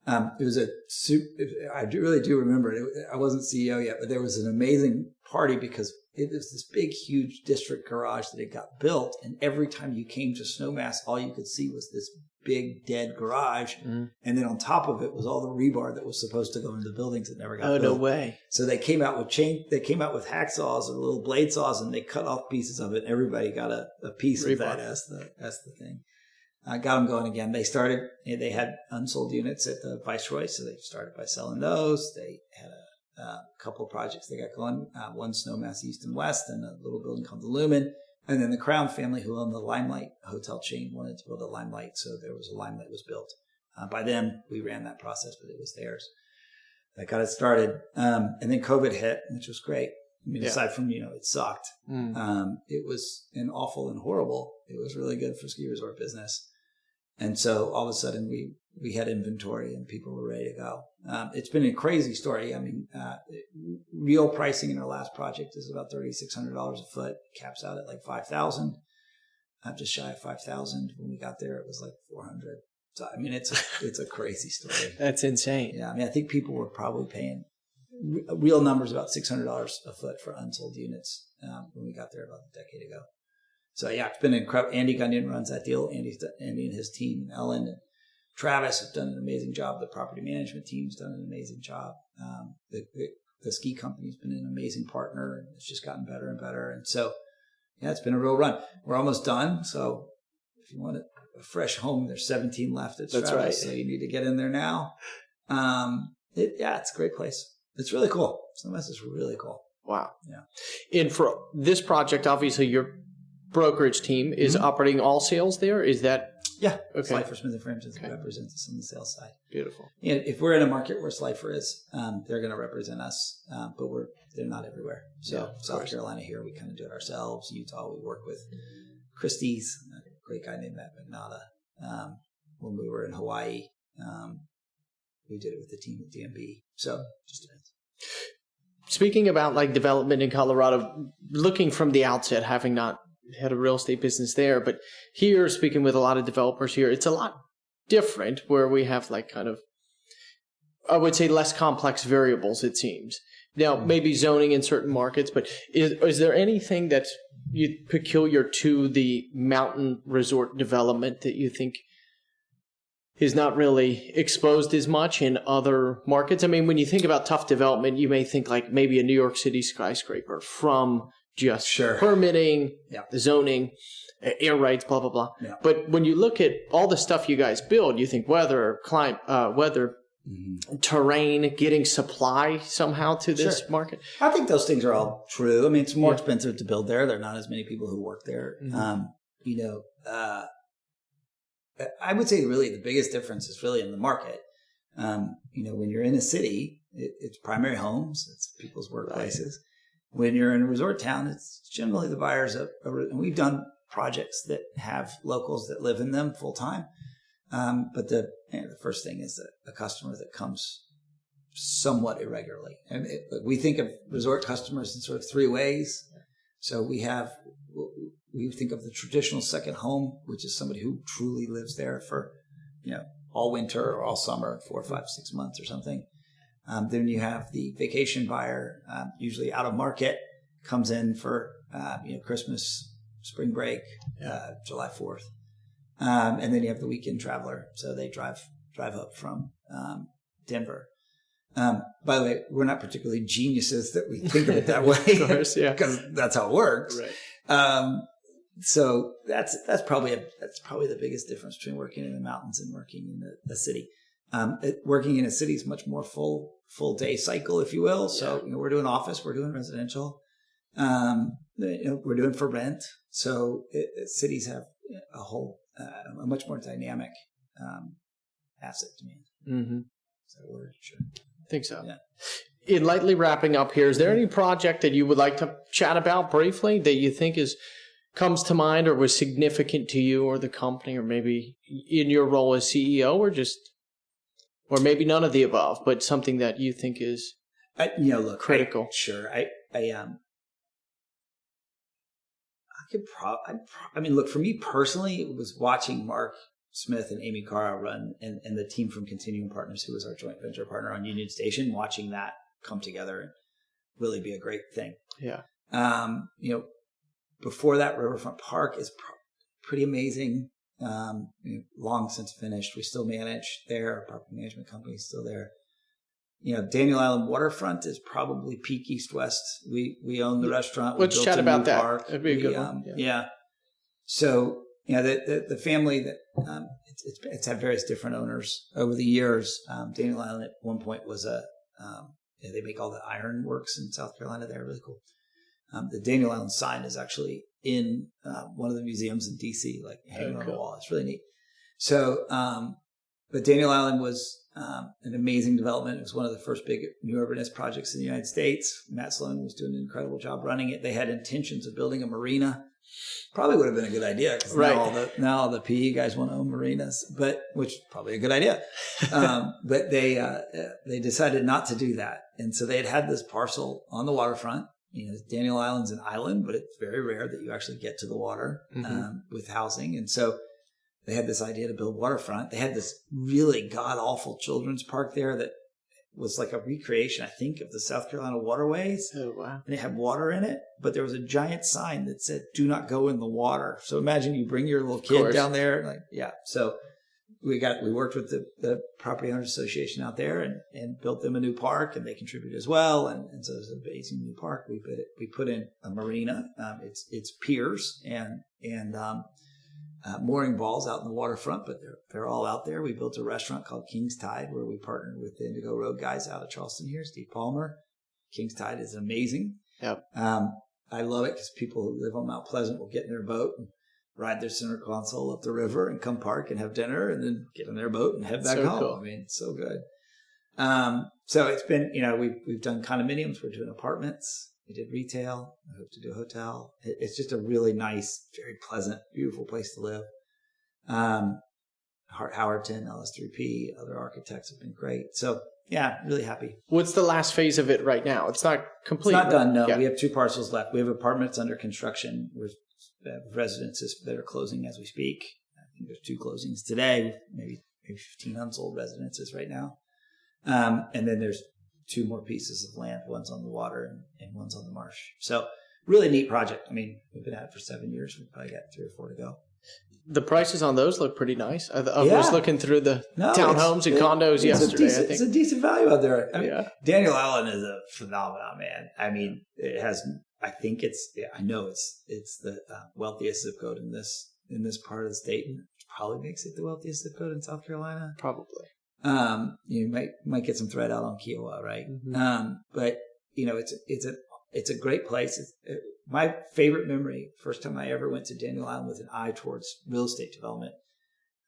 It was I really do remember it. I wasn't CEO yet, but there was an amazing party because it was this big, huge district garage that had got built, and every time you came to Snowmass, all you could see was this big dead garage, and then on top of it was all the rebar that was supposed to go into the buildings that never got built. Oh, no way! So they came out with hacksaws and little blade saws, and they cut off pieces of it. And everybody got a piece of that as the thing. Got them going again. They had unsold units at the Viceroy, so they started by selling those. They had a couple of projects they got going, one Snowmass East and West, and a little building called the Lumen. And then the Crown family, who owned the Limelight hotel chain, wanted to build a Limelight, so there was a Limelight was built. By them, we ran that process, but it was theirs. That got it started. And then COVID hit, which was great. I mean, aside from, it sucked. It was an awful and horrible. It was really good for ski resort business. And so all of a sudden we had inventory and people were ready to go. It's been a crazy story. I mean, real pricing in our last project is about $3,600 a foot. It caps out at like $5,000. Just shy of $5,000. When we got there, it was like $400. So, I mean, it's a crazy story. That's insane. Yeah. I mean, I think people were probably paying real numbers about $600 a foot for unsold units when we got there about a decade ago. So yeah, it's been incredible. Andy Gunyon runs that deal. Andy and his team, Ellen and Travis, have done an amazing job. The property management team's done an amazing job. The ski company's been an amazing partner, and it's just gotten better and better. And so, yeah, it's been a real run. We're almost done. So if you want a fresh home, there's 17 left at Travis. That's right. So you need to get in there now. It's a great place. It's really cool. Snowmass is really cool. Wow. Yeah. And for this project, obviously, your brokerage team is operating all sales there. Is that? Yeah. Okay. Slifer Smith & Frampton represents us on the sales side. Beautiful. If we're in a market where Slifer is, they're going to represent us, but they're not everywhere. So South Carolina here, we kind of do it ourselves. Utah, we work with Christie's, a great guy named Matt Magnata. When we were in Hawaii, we did it with the team at DMB. So just depends. Speaking about like development in Colorado, looking from the outset, having not had a real estate business there. But here, speaking with a lot of developers here, it's a lot different where we have like kind of, I would say, less complex variables, it seems. Now, maybe zoning in certain markets, but is there anything that's peculiar to the mountain resort development that you think is not really exposed as much in other markets? I mean, when you think about tough development, you may think like maybe a New York City skyscraper from just permitting, zoning, air rights, blah, blah, blah. Yeah. But when you look at all the stuff you guys build, you think weather, climate, terrain, getting supply somehow to this market. I think those things are all true. I mean, it's more expensive to build there. There are not as many people who work there. I would say really the biggest difference is really in the market. When you're in a city, it's primary homes, it's people's workplaces. Right. When you're in a resort town, it's generally the buyers and we've done projects that have locals that live in them full time. But the first thing is a customer that comes somewhat irregularly. And we think of resort customers in sort of three ways. So we think of the traditional second home, which is somebody who truly lives there for, all winter or all summer, 4, 5, 6 months or something. Then you have the vacation buyer, usually out of market, comes in for, Christmas, spring break, July 4th. And then you have the weekend traveler. So they drive up from Denver. By the way, we're not particularly geniuses that we think of it that way. Of course, yeah. Because that's how it works. Right. So that's probably the biggest difference between working in the mountains and working in the city. Working in a city is much more full day cycle, if you will. So we're doing office, we're doing residential, we're doing for rent. So cities have a much more dynamic asset demand. Mm-hmm. So we're sure. I think so. Yeah. In lightly wrapping up here, is there any project that you would like to chat about briefly that you think comes to mind or was significant to you or the company, or maybe in your role as CEO, or maybe none of the above, but something that you think is critical? Look, for me personally, it was watching Mark Smith and Amy Carra run and the team from Continuing Partners, who was our joint venture partner on Union Station, watching that come together and really be a great thing. Yeah. Before that, Riverfront Park is pretty amazing. Long since finished. We still manage there. Our property management company is still there. Daniel Island Waterfront is probably peak East-West. We own the restaurant. Let's chat about that. Park. That'd be a good one. Yeah. So, the family that it's had various different owners over the years. Daniel Island at one point was they make all the iron works in South Carolina. They're really cool. The Daniel Island sign is actually in one of the museums in DC, like hanging on the wall. It's really neat. So, but Daniel Island was an amazing development. It was one of the first big new urbanist projects in the United States. Matt Sloan was doing an incredible job running it. They had intentions of building a marina. Probably would have been a good idea because now all the PE guys want to own marinas, which is probably a good idea. But they decided not to do that, and so they had this parcel on the waterfront. Daniel Island's an island, but it's very rare that you actually get to the water with housing. And so they had this idea to build waterfront. They had this really god-awful children's park there that was like a recreation, I think, of the South Carolina waterways. Oh, wow. And it had water in it, but there was a giant sign that said, "Do not go in the water." So imagine you bring your little kid down there. So we worked with the Property Owners Association out there and built them a new park, and they contributed as well. And so it's an amazing new park. We put in a marina. It's piers and mooring balls out in the waterfront, but they're all out there. We built a restaurant called King's Tide, where we partnered with the Indigo Road guys out of Charleston here, Steve Palmer. King's Tide is amazing. Yep. I love it because people who live on Mount Pleasant will get in their boat and ride their center console up the river and come park and have dinner and then get in their boat and head back home. Cool. I mean, it's so good. So it's been, we've done condominiums. We're doing apartments. We did retail. I hope to do a hotel. It's just a really nice, very pleasant, beautiful place to live. Howerton, LS3P, other architects have been great. So yeah, really happy. What's the last phase of it right now? It's not complete. It's not done. No, We have 2 parcels left. We have apartments under construction. We're residences that are closing as we speak. I think there's 2 closings today, maybe 15 unsold residences right now. And then there's 2 more pieces of land. One's on the water and one's on the marsh. So really neat project. I mean, we've been at it for 7 years. We've probably got 3 or 4 to go. The prices on those look pretty nice. I was looking through the townhomes and condos yesterday. I think it's a decent value out there. I mean, Daniel Allen is a phenomenon, man. I mean, it has. I think I know it's the wealthiest zip code in this part of the state, and it probably makes it the wealthiest zip code in South Carolina. Probably. You might get some thread out on Kiowa, right? Mm-hmm. But it's a great place. My favorite memory, first time I ever went to Daniel Island with an eye towards real estate development,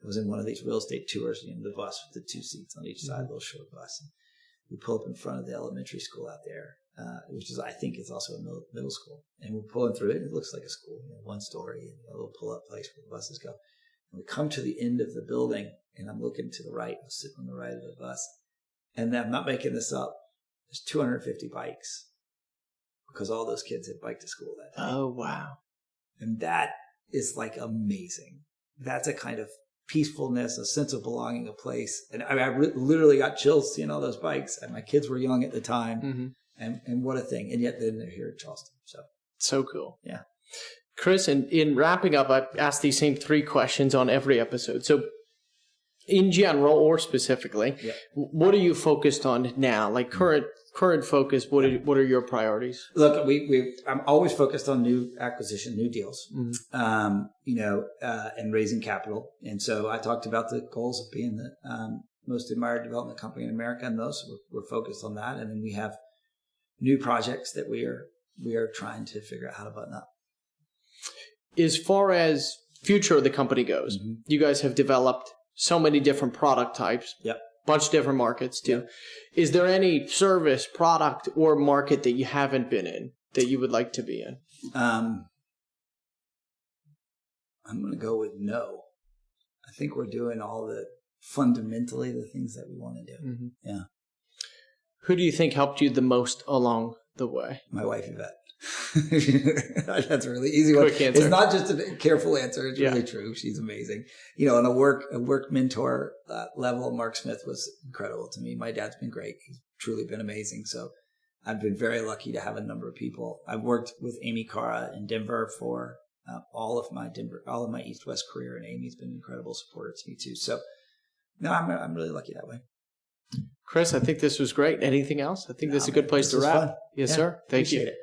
it was in one of these real estate tours, the bus with the 2 seats on each side, a little short bus. And we pull up in front of the elementary school out there, which is, I think, is also a middle school. And we're pulling through it. It looks like a school, 1 story, and a little pull-up place where the buses go. And we come to the end of the building, and I'm looking to the right. I'm sitting on the right of the bus. And I'm not making this up. There's 250 bikes. Because all those kids had biked to school that day. Oh, wow. And that is like amazing. That's a kind of peacefulness, a sense of belonging, a place. And I literally got chills seeing all those bikes. And my kids were young at the time. Mm-hmm. And what a thing. And yet then they're here in Charleston. So cool. Yeah. Chris, in wrapping up, I asked these same 3 questions on every episode. So in general or specifically, what are you focused on now? Like current focus, what are your priorities? Look, I'm always focused on new acquisition, new deals, mm-hmm. And raising capital. And so I talked about the goals of being the most admired development company in America, and those we're focused on that. And then we have new projects that we are trying to figure out how to button up. As far as future of the company goes, mm-hmm. you guys have developed so many different product types. Yep. Bunch of different markets too. Yep. Is there any service, product, or market that you haven't been in that you would like to be in? I'm going to go with no. I think we're doing fundamentally the things that we want to do. Mm-hmm. Yeah. Who do you think helped you the most along the way? My wife, Yvette. That's a really easy one. Quick answer. It's not just a careful answer. It's really true. She's amazing. On a work mentor level, Mark Smith was incredible to me. My dad's been great. He's truly been amazing. So I've been very lucky to have a number of people. I've worked with Amy Cara in Denver for all of my East-West career, and Amy's been an incredible supporter to me too. So no, I'm really lucky that way. Chris, I think this was great. Anything else? I think this is a good place to wrap. Fun. Yes, sir. Thank you. Appreciate it.